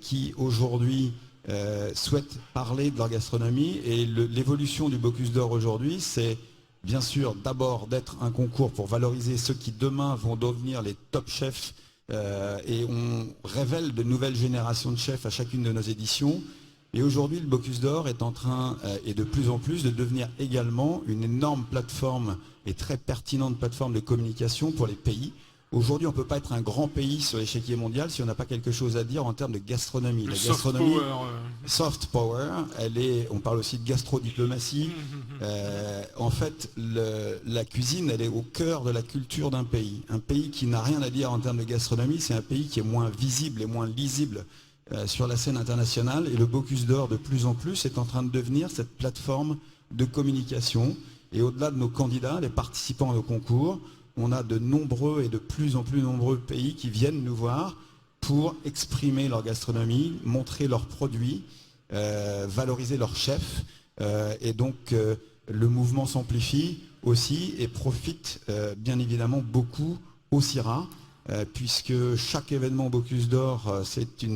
qui aujourd'hui souhaitent parler de leur gastronomie, et l'évolution du Bocuse d'Or aujourd'hui, c'est bien sûr d'abord d'être un concours pour valoriser ceux qui demain vont devenir les top chefs, et on révèle de nouvelles générations de chefs à chacune de nos éditions. Et aujourd'hui, le Bocuse d'Or est en train, et de plus en plus, de devenir également une énorme plateforme et très pertinente plateforme de communication pour les pays. Aujourd'hui, on ne peut pas être un grand pays sur l'échiquier mondial si on n'a pas quelque chose à dire en termes de gastronomie. La gastronomie, soft power, on parle aussi de gastrodiplomatie. En fait, la cuisine, elle est au cœur de la culture d'un pays. Un pays qui n'a rien à dire en termes de gastronomie, c'est un pays qui est moins visible et moins lisible sur la scène internationale. Et le Bocuse d'Or, de plus en plus, est en train de devenir cette plateforme de communication. Et au-delà de nos candidats, les participants à nos concours, on a de nombreux et de plus en plus nombreux pays qui viennent nous voir pour exprimer leur gastronomie, montrer leurs produits, valoriser leurs chefs. Et donc, le mouvement s'amplifie aussi et profite bien évidemment beaucoup au CIRA, puisque chaque événement Bocuse d'Or, c'est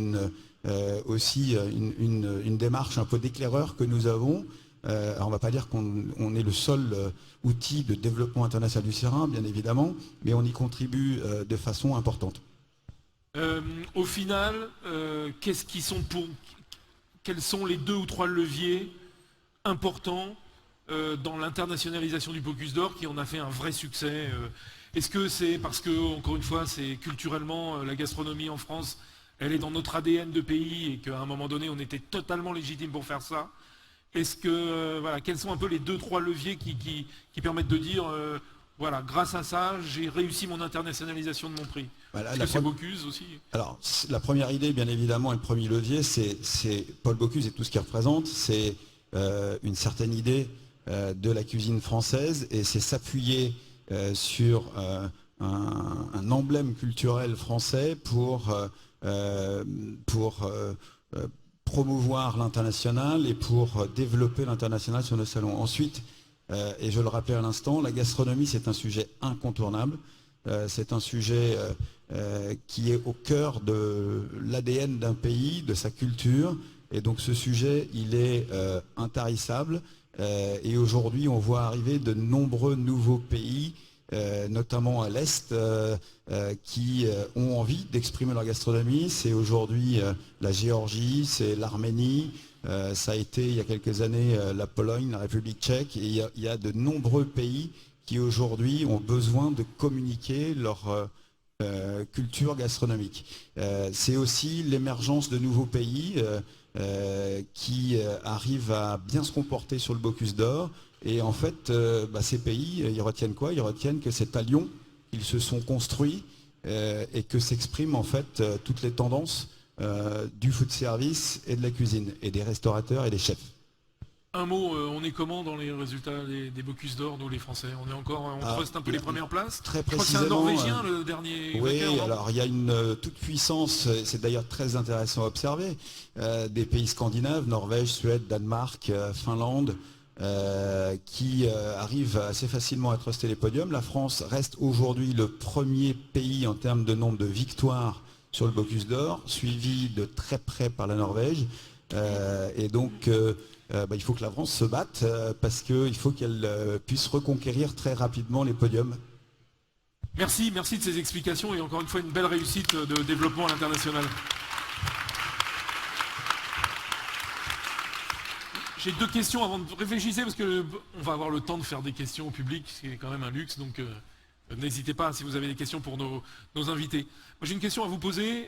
aussi une démarche un peu d'éclaireur que nous avons. Alors on ne va pas dire qu'on est le seul outil de développement international du CIRA, bien évidemment, mais on y contribue de façon importante. Au final, quels sont les 2 ou 3 leviers importants dans l'internationalisation du Bocuse d'Or qui en a fait un vrai succès? Est-ce que c'est parce que, encore une fois, c'est culturellement la gastronomie en France, elle est dans notre ADN de pays et qu'à un moment donné, on était totalement légitime pour faire ça? Est-ce que, voilà, quels sont un peu les 2-3 leviers qui permettent de dire, voilà, grâce à ça, j'ai réussi mon internationalisation de mon prix? Voilà, est-ce que c'est Bocuse aussi? Alors, la première idée, bien évidemment, et le premier levier, c'est Paul Bocuse et tout ce qu'il représente, c'est une certaine idée de la cuisine française, et c'est s'appuyer sur un emblème culturel français pour promouvoir l'international et pour développer l'international sur nos salons. Ensuite, et je le rappelais à l'instant, la gastronomie, c'est un sujet incontournable. C'est un sujet qui est au cœur de l'ADN d'un pays, de sa culture. Et donc ce sujet, il est intarissable. Et aujourd'hui, on voit arriver de nombreux nouveaux pays, notamment à l'Est, qui ont envie d'exprimer leur gastronomie. C'est aujourd'hui la Géorgie, c'est l'Arménie, ça a été il y a quelques années la Pologne, la République tchèque, et il y a de nombreux pays qui aujourd'hui ont besoin de communiquer leur culture gastronomique. C'est aussi l'émergence de nouveaux pays qui arrivent à bien se comporter sur le Bocuse d'Or. Et en fait, ces pays, ils retiennent quoi? Ils retiennent que c'est à Lyon qu'ils se sont construits et que s'expriment en fait toutes les tendances du food service et de la cuisine, et des restaurateurs et des chefs. Un mot, on est comment dans les résultats des Bocuse d'Or, nous les Français? On truste un peu les premières places? Très précisément. Je crois que c'est un Norvégien le dernier. Oui, alors il y a une toute puissance, c'est d'ailleurs très intéressant à observer, des pays scandinaves, Norvège, Suède, Danemark, Finlande, qui arrivent assez facilement à truster les podiums. La France reste aujourd'hui le premier pays en termes de nombre de victoires sur le Bocuse d'Or, suivi de très près par la Norvège. Et donc, il faut que la France se batte parce qu'il faut qu'elle puisse reconquérir très rapidement les podiums. Merci de ces explications et encore une fois une belle réussite de développement à l'international. J'ai 2 questions avant de réfléchir, parce qu'on va avoir le temps de faire des questions au public, c'est quand même un luxe, donc n'hésitez pas si vous avez des questions pour nos invités. Moi j'ai une question à vous poser.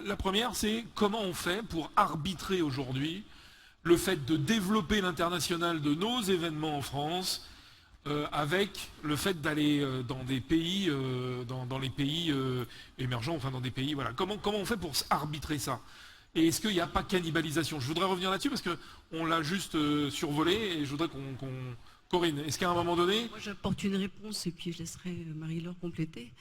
La première, c'est comment on fait pour arbitrer aujourd'hui le fait de développer l'international de nos événements en France avec le fait d'aller dans des pays, dans les pays émergents, enfin dans des pays, voilà. Comment on fait pour arbitrer ça? Et est-ce qu'il n'y a pas cannibalisation? Je voudrais revenir là-dessus parce qu'on l'a juste survolé et je voudrais qu'on... Corinne, est-ce qu'à un moment donné... Moi j'apporte une réponse et puis je laisserai Marie-Laure compléter.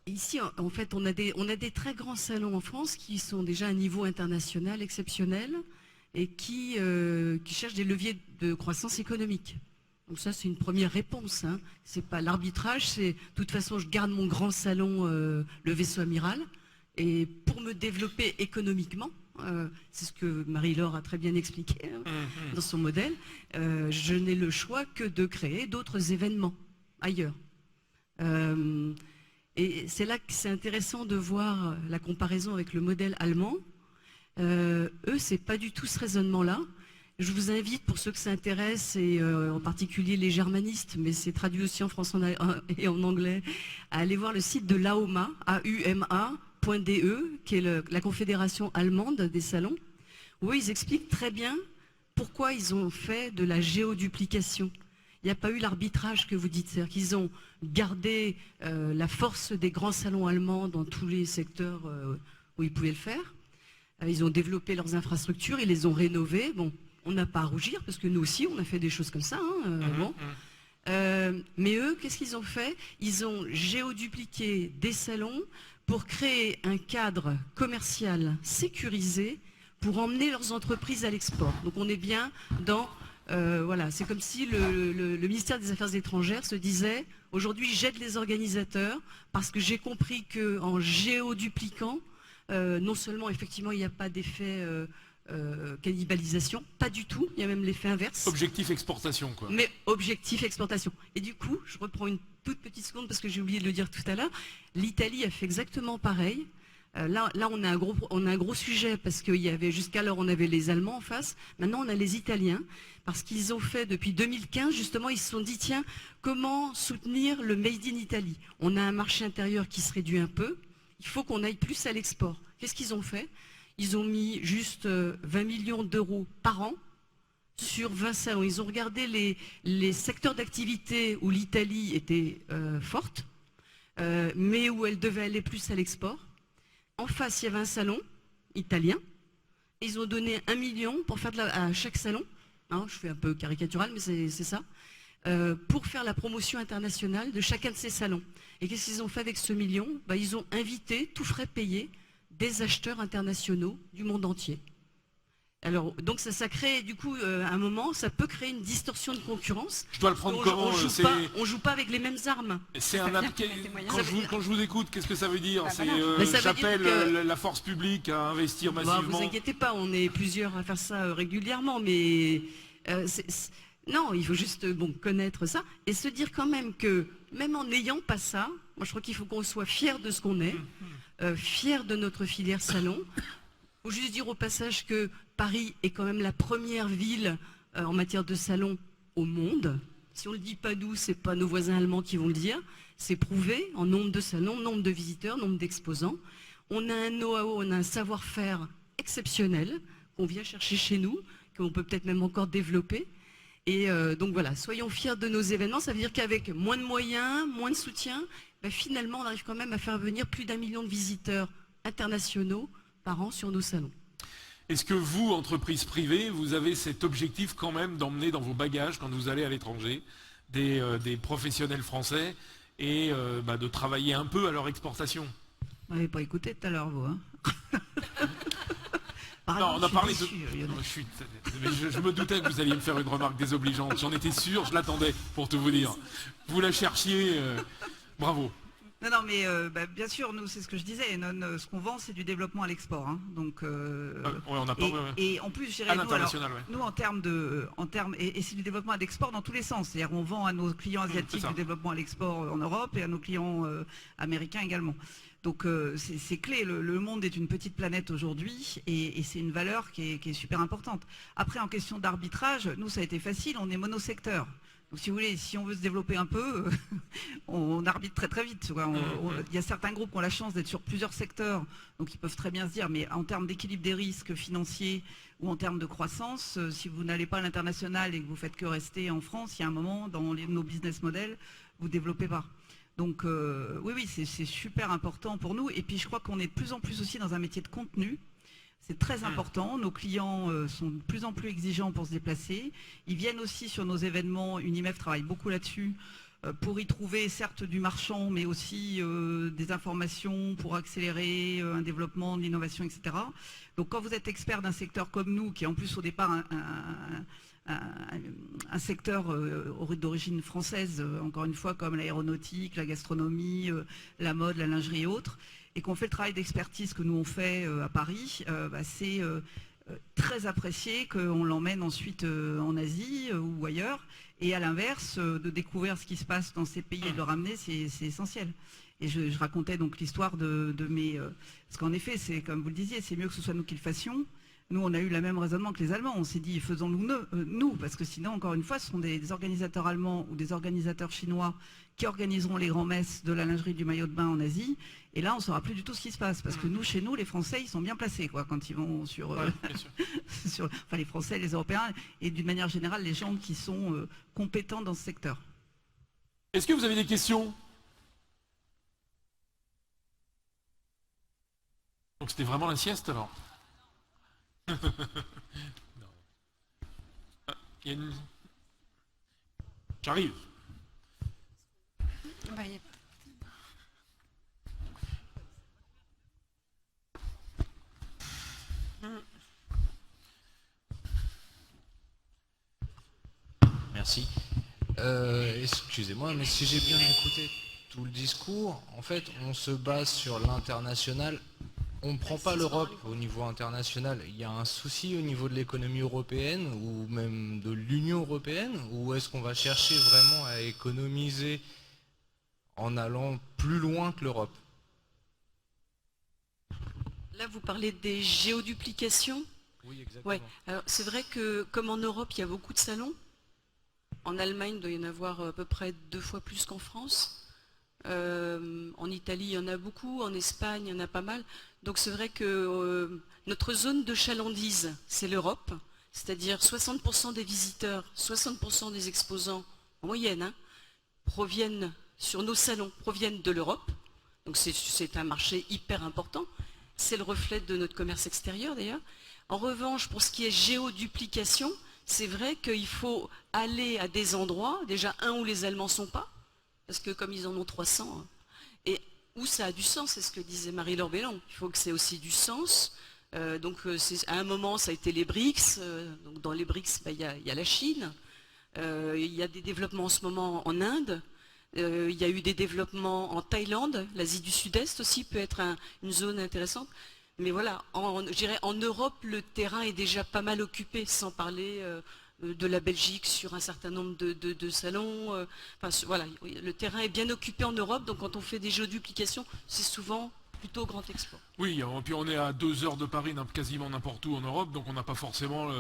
Ici, en fait, on a des très grands salons en France qui sont déjà à un niveau international exceptionnel et qui cherchent des leviers de croissance économique. Donc ça, c'est une première réponse. Hein. C'est pas l'arbitrage, c'est de toute façon, je garde mon grand salon, le vaisseau amiral, et pour me développer économiquement, c'est ce que Marie-Laure a très bien expliqué dans son modèle, je n'ai le choix que de créer d'autres événements ailleurs. Et c'est là que c'est intéressant de voir la comparaison avec le modèle allemand. Eux, c'est pas du tout ce raisonnement-là. Je vous invite, pour ceux que ça intéresse, et en particulier les germanistes, mais c'est traduit aussi en français et en anglais, à aller voir le site de l'AUMA, AUMA.de, qui est la confédération allemande des salons, où ils expliquent très bien pourquoi ils ont fait de la géoduplication. Il n'y a pas eu l'arbitrage que vous dites, c'est-à-dire qu'ils ont gardé la force des grands salons allemands dans tous les secteurs où ils pouvaient le faire. Ils ont développé leurs infrastructures, ils les ont rénovées. Bon, on n'a pas à rougir, parce que nous aussi, on a fait des choses comme ça. Mais eux, qu'est-ce qu'ils ont fait? Ils ont géodupliqué des salons pour créer un cadre commercial sécurisé pour emmener leurs entreprises à l'export. Donc on est bien dans... voilà, c'est comme si le ministère des Affaires étrangères se disait « Aujourd'hui, j'aide les organisateurs parce que j'ai compris qu'en géodupliquant, non seulement, effectivement, il n'y a pas d'effet cannibalisation, pas du tout, il y a même l'effet inverse. Objectif exportation, quoi. Mais objectif exportation. Et du coup, je reprends une toute petite seconde parce que j'ai oublié de le dire tout à l'heure, l'Italie a fait exactement pareil. Là, on a un gros sujet parce qu'il y avait, jusqu'alors, on avait les Allemands en face. Maintenant, on a les Italiens parce qu'ils ont fait, depuis 2015, justement, ils se sont dit, tiens, comment soutenir le Made in Italy? On a un marché intérieur qui se réduit un peu. Il faut qu'on aille plus à l'export. Qu'est-ce qu'ils ont fait? Ils ont mis juste 20 millions d'euros par an sur 20 salons. Ils ont regardé les secteurs d'activité où l'Italie était forte, mais où elle devait aller plus à l'export. En face, il y avait un salon italien. Ils ont donné 1 million pour faire à chaque salon. Hein, je fais un peu caricatural, mais c'est ça. Pour faire la promotion internationale de chacun de ces salons. Et qu'est-ce qu'ils ont fait avec ce million? Ils ont invité, tout frais payé, des acheteurs internationaux du monde entier. Alors, donc ça crée, du coup, à un moment, ça peut créer une distorsion de concurrence. Je dois le prendre comment? On joue pas avec les mêmes armes. C'est quand je vous écoute, qu'est-ce que ça veut dire? J'appelle la force publique à investir massivement. Vous inquiétez pas, on est plusieurs à faire ça régulièrement, mais non, il faut juste connaître ça et se dire quand même que, même en n'ayant pas ça, moi je crois qu'il faut qu'on soit fier de ce qu'on est, fier de notre filière salon. Il faut juste dire au passage que Paris est quand même la première ville en matière de salon au monde. Si on ne le dit pas nous, c'est pas nos voisins allemands qui vont le dire. C'est prouvé en nombre de salons, nombre de visiteurs, nombre d'exposants. On a un know-how, on a un savoir-faire exceptionnel qu'on vient chercher chez nous, qu'on peut peut-être même encore développer. Et donc voilà, soyons fiers de nos événements. Ça veut dire qu'avec moins de moyens, moins de soutien, finalement on arrive quand même à faire venir plus d'1 million de visiteurs internationaux par an sur nos salons. Est-ce que vous, entreprise privée, vous avez cet objectif quand même d'emmener dans vos bagages, quand vous allez à l'étranger, des professionnels français et de travailler un peu à leur exportation? Vous m'avez pas écouté tout à l'heure, vous, hein? Non, on a parlé de... Je me doutais que vous alliez me faire une remarque désobligeante. J'en étais sûr, je l'attendais, pour tout vous dire. Vous la cherchiez, bravo. Non, mais bien sûr, nous, c'est ce que je disais. Ce qu'on vend, c'est du développement à l'export. Hein, donc, on a pas, et en plus, je dirais, nous, en termes et c'est du développement à l'export dans tous les sens. C'est-à-dire, on vend à nos clients asiatiques du développement à l'export en Europe et à nos clients américains également. Donc c'est clé, le monde est une petite planète aujourd'hui et c'est une valeur qui est super importante. Après, en question d'arbitrage, nous ça a été facile, on est monosecteur. Donc si vous voulez, si on veut se développer un peu, on arbitre très très vite. Il y a certains groupes qui ont la chance d'être sur plusieurs secteurs, donc ils peuvent très bien se dire, mais en termes d'équilibre des risques financiers ou en termes de croissance, si vous n'allez pas à l'international et que vous faites que rester en France, il y a un moment, dans nos business models, vous ne développez pas. Donc oui, c'est super important pour nous. Et puis je crois qu'on est de plus en plus aussi dans un métier de contenu. C'est très important. Nos clients sont de plus en plus exigeants pour se déplacer. Ils viennent aussi sur nos événements. Unimef travaille beaucoup là-dessus pour y trouver certes du marchand, mais aussi des informations pour accélérer un développement, de l'innovation, etc. Donc quand vous êtes expert d'un secteur comme nous, qui est en plus au départ un secteur d'origine française, encore une fois, comme l'aéronautique, la gastronomie, la mode, la lingerie et autres, et qu'on fait le travail d'expertise que nous on fait à Paris, c'est très apprécié qu'on l'emmène ensuite en Asie ou ailleurs, et à l'inverse, de découvrir ce qui se passe dans ces pays et de le ramener, c'est essentiel. Et je racontais donc l'histoire de mes... parce qu'en effet, c'est comme vous le disiez, c'est mieux que ce soit nous qui le fassions. Nous, on a eu le même raisonnement que les Allemands. On s'est dit, faisons-nous nous, parce que sinon, encore une fois, ce sont des organisateurs allemands ou des organisateurs chinois qui organiseront les grands-messes de la lingerie du maillot de bain en Asie. Et là, on ne saura plus du tout ce qui se passe. Parce que nous, chez nous, les Français, ils sont bien placés quoi, quand ils vont sur... enfin, les Français, les Européens, et d'une manière générale, les gens qui sont compétents dans ce secteur. Est-ce que vous avez des questions? Donc c'était vraiment la sieste alors? Non. Il y a une... J'arrive. Merci. Excusez-moi, mais si j'ai bien écouté tout le discours, en fait, on se base sur l'international. On ne prend pas l'Europe au niveau international. Il y a un souci au niveau de l'économie européenne ou même de l'Union européenne, ou est-ce qu'on va chercher vraiment à économiser en allant plus loin que l'Europe? Là, vous parlez des géoduplications? Oui, exactement. Ouais. Alors, c'est vrai que, comme en Europe, il y a beaucoup de salons. En Allemagne, il doit y en avoir à peu près 2 fois plus qu'en France. En Italie, il y en a beaucoup. En Espagne, il y en a pas mal. Donc c'est vrai que notre zone de chalandise, c'est l'Europe. C'est-à-dire 60% des visiteurs, 60% des exposants, en moyenne, proviennent sur nos salons, proviennent de l'Europe. Donc c'est un marché hyper important. C'est le reflet de notre commerce extérieur d'ailleurs. En revanche, pour ce qui est géoduplication, c'est vrai qu'il faut aller à des endroits, déjà où les Allemands ne sont pas, parce que comme ils en ont 300, et où ça a du sens, c'est ce que disait Marie-Laure Bellon, il faut que c'est aussi du sens. Donc à un moment, ça a été les BRICS, donc dans les BRICS, il y a la Chine, il y a des développements en ce moment en Inde, il y a eu des développements en Thaïlande, l'Asie du Sud-Est aussi peut être une zone intéressante. Mais voilà, je dirais en Europe, le terrain est déjà pas mal occupé, sans parler de la Belgique sur un certain nombre de salons. Voilà, le terrain est bien occupé en Europe, donc quand on fait des géoduplications, c'est souvent plutôt grand export. Oui, et puis on est à 2 heures de Paris, quasiment n'importe où en Europe, donc on n'a pas forcément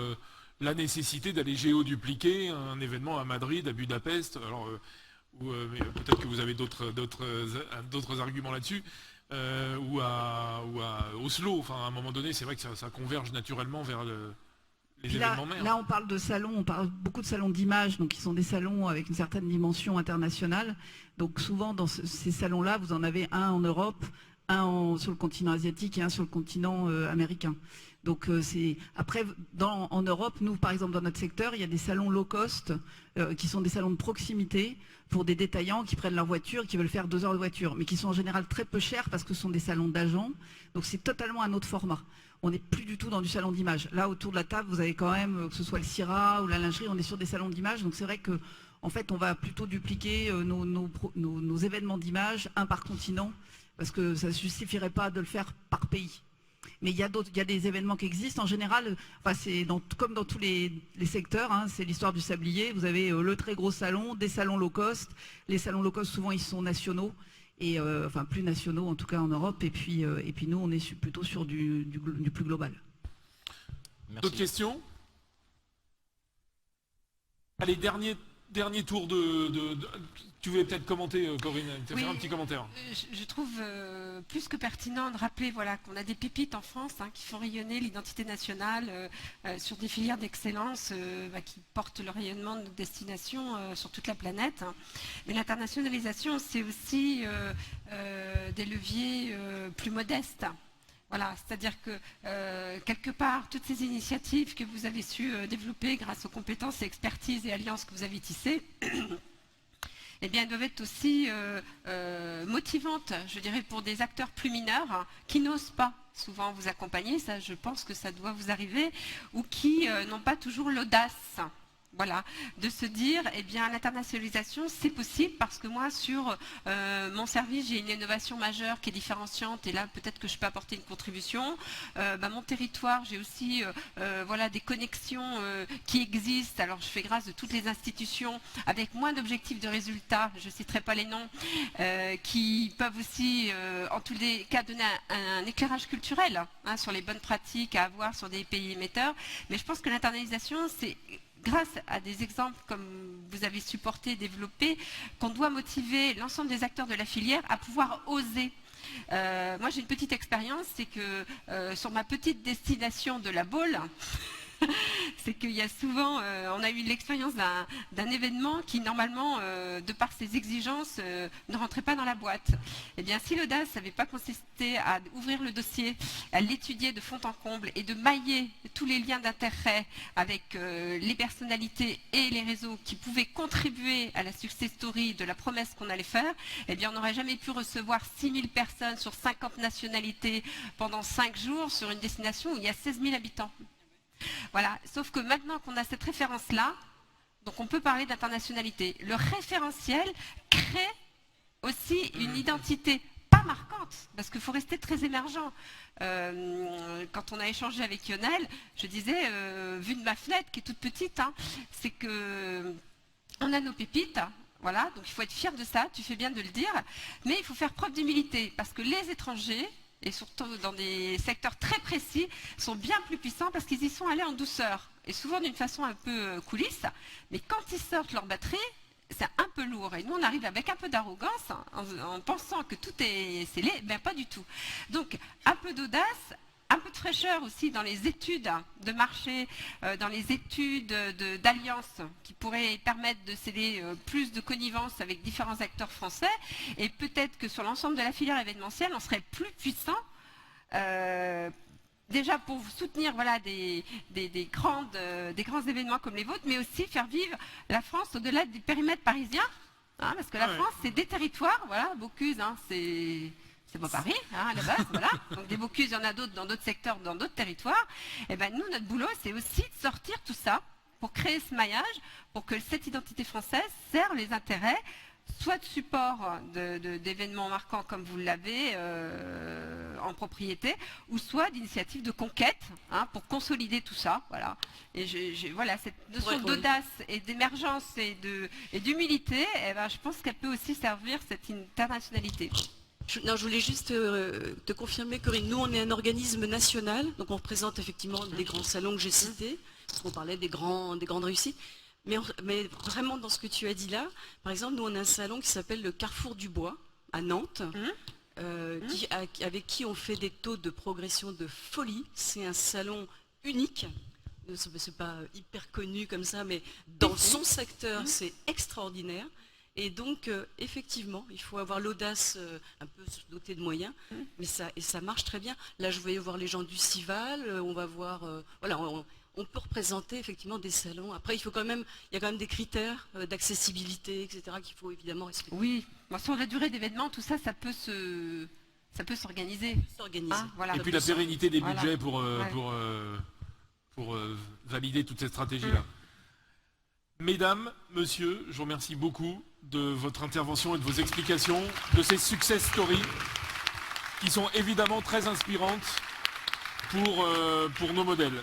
la nécessité d'aller géodupliquer un événement à Madrid, à Budapest. Alors, peut-être que vous avez d'autres arguments là-dessus. Ou à Oslo, enfin à un moment donné c'est vrai que ça converge naturellement vers les événements mers. Là on parle de salons, on parle beaucoup de salons d'image, donc qui sont des salons avec une certaine dimension internationale. Donc souvent dans ces salons-là, vous en avez un en Europe, un sur le continent asiatique et un sur le continent américain. Donc après en Europe, nous par exemple dans notre secteur, il y a des salons low cost qui sont des salons de proximité pour des détaillants qui prennent leur voiture, qui veulent faire 2 heures de voiture, mais qui sont en général très peu chers parce que ce sont des salons d'agents. Donc c'est totalement un autre format. On n'est plus du tout dans du salon d'image. Là autour de la table, vous avez quand même, que ce soit le CIRA ou la lingerie, on est sur des salons d'image. Donc c'est vrai que en fait, on va plutôt dupliquer nos événements d'image, un par continent, parce que ça ne suffirait pas de le faire par pays. Mais il y a des événements qui existent. En général, c'est comme dans tous les secteurs, c'est l'histoire du sablier. Vous avez le très gros salon, des salons low cost. Les salons low cost, souvent, ils sont nationaux. Et, enfin, plus nationaux, en tout cas en Europe. Et puis nous, on est plutôt sur du plus global. D'autres questions? Allez, dernier tour tu voulais peut-être commenter, Corinne, faire un petit commentaire. Je trouve plus que pertinent de rappeler qu'on a des pépites en France qui font rayonner l'identité nationale sur des filières d'excellence qui portent le rayonnement de nos destinations sur toute la planète. Mais l'internationalisation, c'est aussi des leviers plus modestes. Voilà, c'est-à-dire que quelque part, toutes ces initiatives que vous avez su développer grâce aux compétences, expertises et alliances que vous avez tissées, eh bien, elles doivent être aussi motivantes, je dirais, pour des acteurs plus mineurs qui n'osent pas souvent vous accompagner, ça je pense que ça doit vous arriver, ou qui n'ont pas toujours l'audace. Voilà, de se dire, eh bien, l'internationalisation, c'est possible parce que moi, sur mon service, j'ai une innovation majeure qui est différenciante et là, peut-être que je peux apporter une contribution. Mon territoire, j'ai aussi voilà, des connexions qui existent. Alors, je fais grâce de toutes les institutions avec moins d'objectifs de résultats, je ne citerai pas les noms, qui peuvent aussi, en tous les cas, donner un éclairage culturel hein, sur les bonnes pratiques à avoir sur des pays émetteurs. Mais je pense que l'internalisation, c'est grâce à des exemples comme vous avez supporté, développé, qu'on doit motiver l'ensemble des acteurs de la filière à pouvoir oser. Moi, j'ai une petite expérience, c'est que sur ma petite destination de la Baule, c'est qu'il y a souvent, on a eu l'expérience d'un événement qui normalement, de par ses exigences, ne rentrait pas dans la boîte. Eh bien, si l'audace n'avait pas consisté à ouvrir le dossier, à l'étudier de fond en comble et de mailler tous les liens d'intérêt avec les personnalités et les réseaux qui pouvaient contribuer à la success story de la promesse qu'on allait faire, eh bien, on n'aurait jamais pu recevoir 6000 personnes sur 50 nationalités pendant 5 jours sur une destination où il y a 16 000 habitants. Voilà, sauf que maintenant qu'on a cette référence-là, donc on peut parler d'internationalité. Le référentiel crée aussi une identité pas marquante, parce qu'il faut rester très émergent. Quand on a échangé avec Lionel, je disais, vu de ma fenêtre, qui est toute petite, hein, c'est que on a nos pépites. Voilà, donc il faut être fier de ça, tu fais bien de le dire, mais il faut faire preuve d'humilité, parce que les étrangers, et surtout dans des secteurs très précis, sont bien plus puissants parce qu'ils y sont allés en douceur, et souvent d'une façon un peu coulisse, mais quand ils sortent leur batterie, c'est un peu lourd, et nous on arrive avec un peu d'arrogance, en pensant que tout est scellé, ben pas du tout. Donc un peu d'audace, un peu de fraîcheur aussi dans les études de marché, dans les études d'alliance qui pourraient permettre de sceller plus de connivence avec différents acteurs français. Et peut-être que sur l'ensemble de la filière événementielle, on serait plus puissant déjà pour soutenir voilà, des grands événements comme les vôtres, mais aussi faire vivre la France au-delà du périmètre parisien. Hein, parce que la France, c'est des territoires, voilà, Bocuse, hein, c'est pas Paris, hein, à la base, voilà. Donc des Bocuse, il y en a d'autres dans d'autres secteurs, dans d'autres territoires. Et ben nous, notre boulot, c'est aussi de sortir tout ça pour créer ce maillage, pour que cette identité française serve les intérêts, soit de support d'événements marquants comme vous l'avez en propriété, ou soit d'initiatives de conquête, hein, pour consolider tout ça. Voilà. Et voilà, cette notion d'audace et d'émergence et d'humilité, eh ben, je pense qu'elle peut aussi servir cette internationalité. Non, je voulais juste te confirmer, Corinne, nous on est un organisme national, donc on représente effectivement des grands salons que j'ai cités, parce qu'on parlait des grandes réussites, mais vraiment dans ce que tu as dit là, par exemple, nous on a un salon qui s'appelle le Carrefour du Bois, à Nantes, avec qui on fait des taux de progression de folie. C'est un salon unique, c'est pas hyper connu comme ça, mais dans son secteur, c'est extraordinaire. Et donc, effectivement, il faut avoir l'audace, un peu dotée de moyens, mais ça marche très bien. Là, je voyais voir les gens du Cival, on va voir, voilà, on peut représenter effectivement des salons. Après, il y a quand même des critères d'accessibilité, etc., qu'il faut évidemment respecter. Oui, sur la durée d'événement, tout ça, ça peut s'organiser. Hein, voilà. Et puis la pérennité des budgets pour valider toute cette stratégie-là. Mesdames, messieurs, je vous remercie beaucoup de votre intervention et de vos explications, de ces success stories qui sont évidemment très inspirantes pour nos modèles.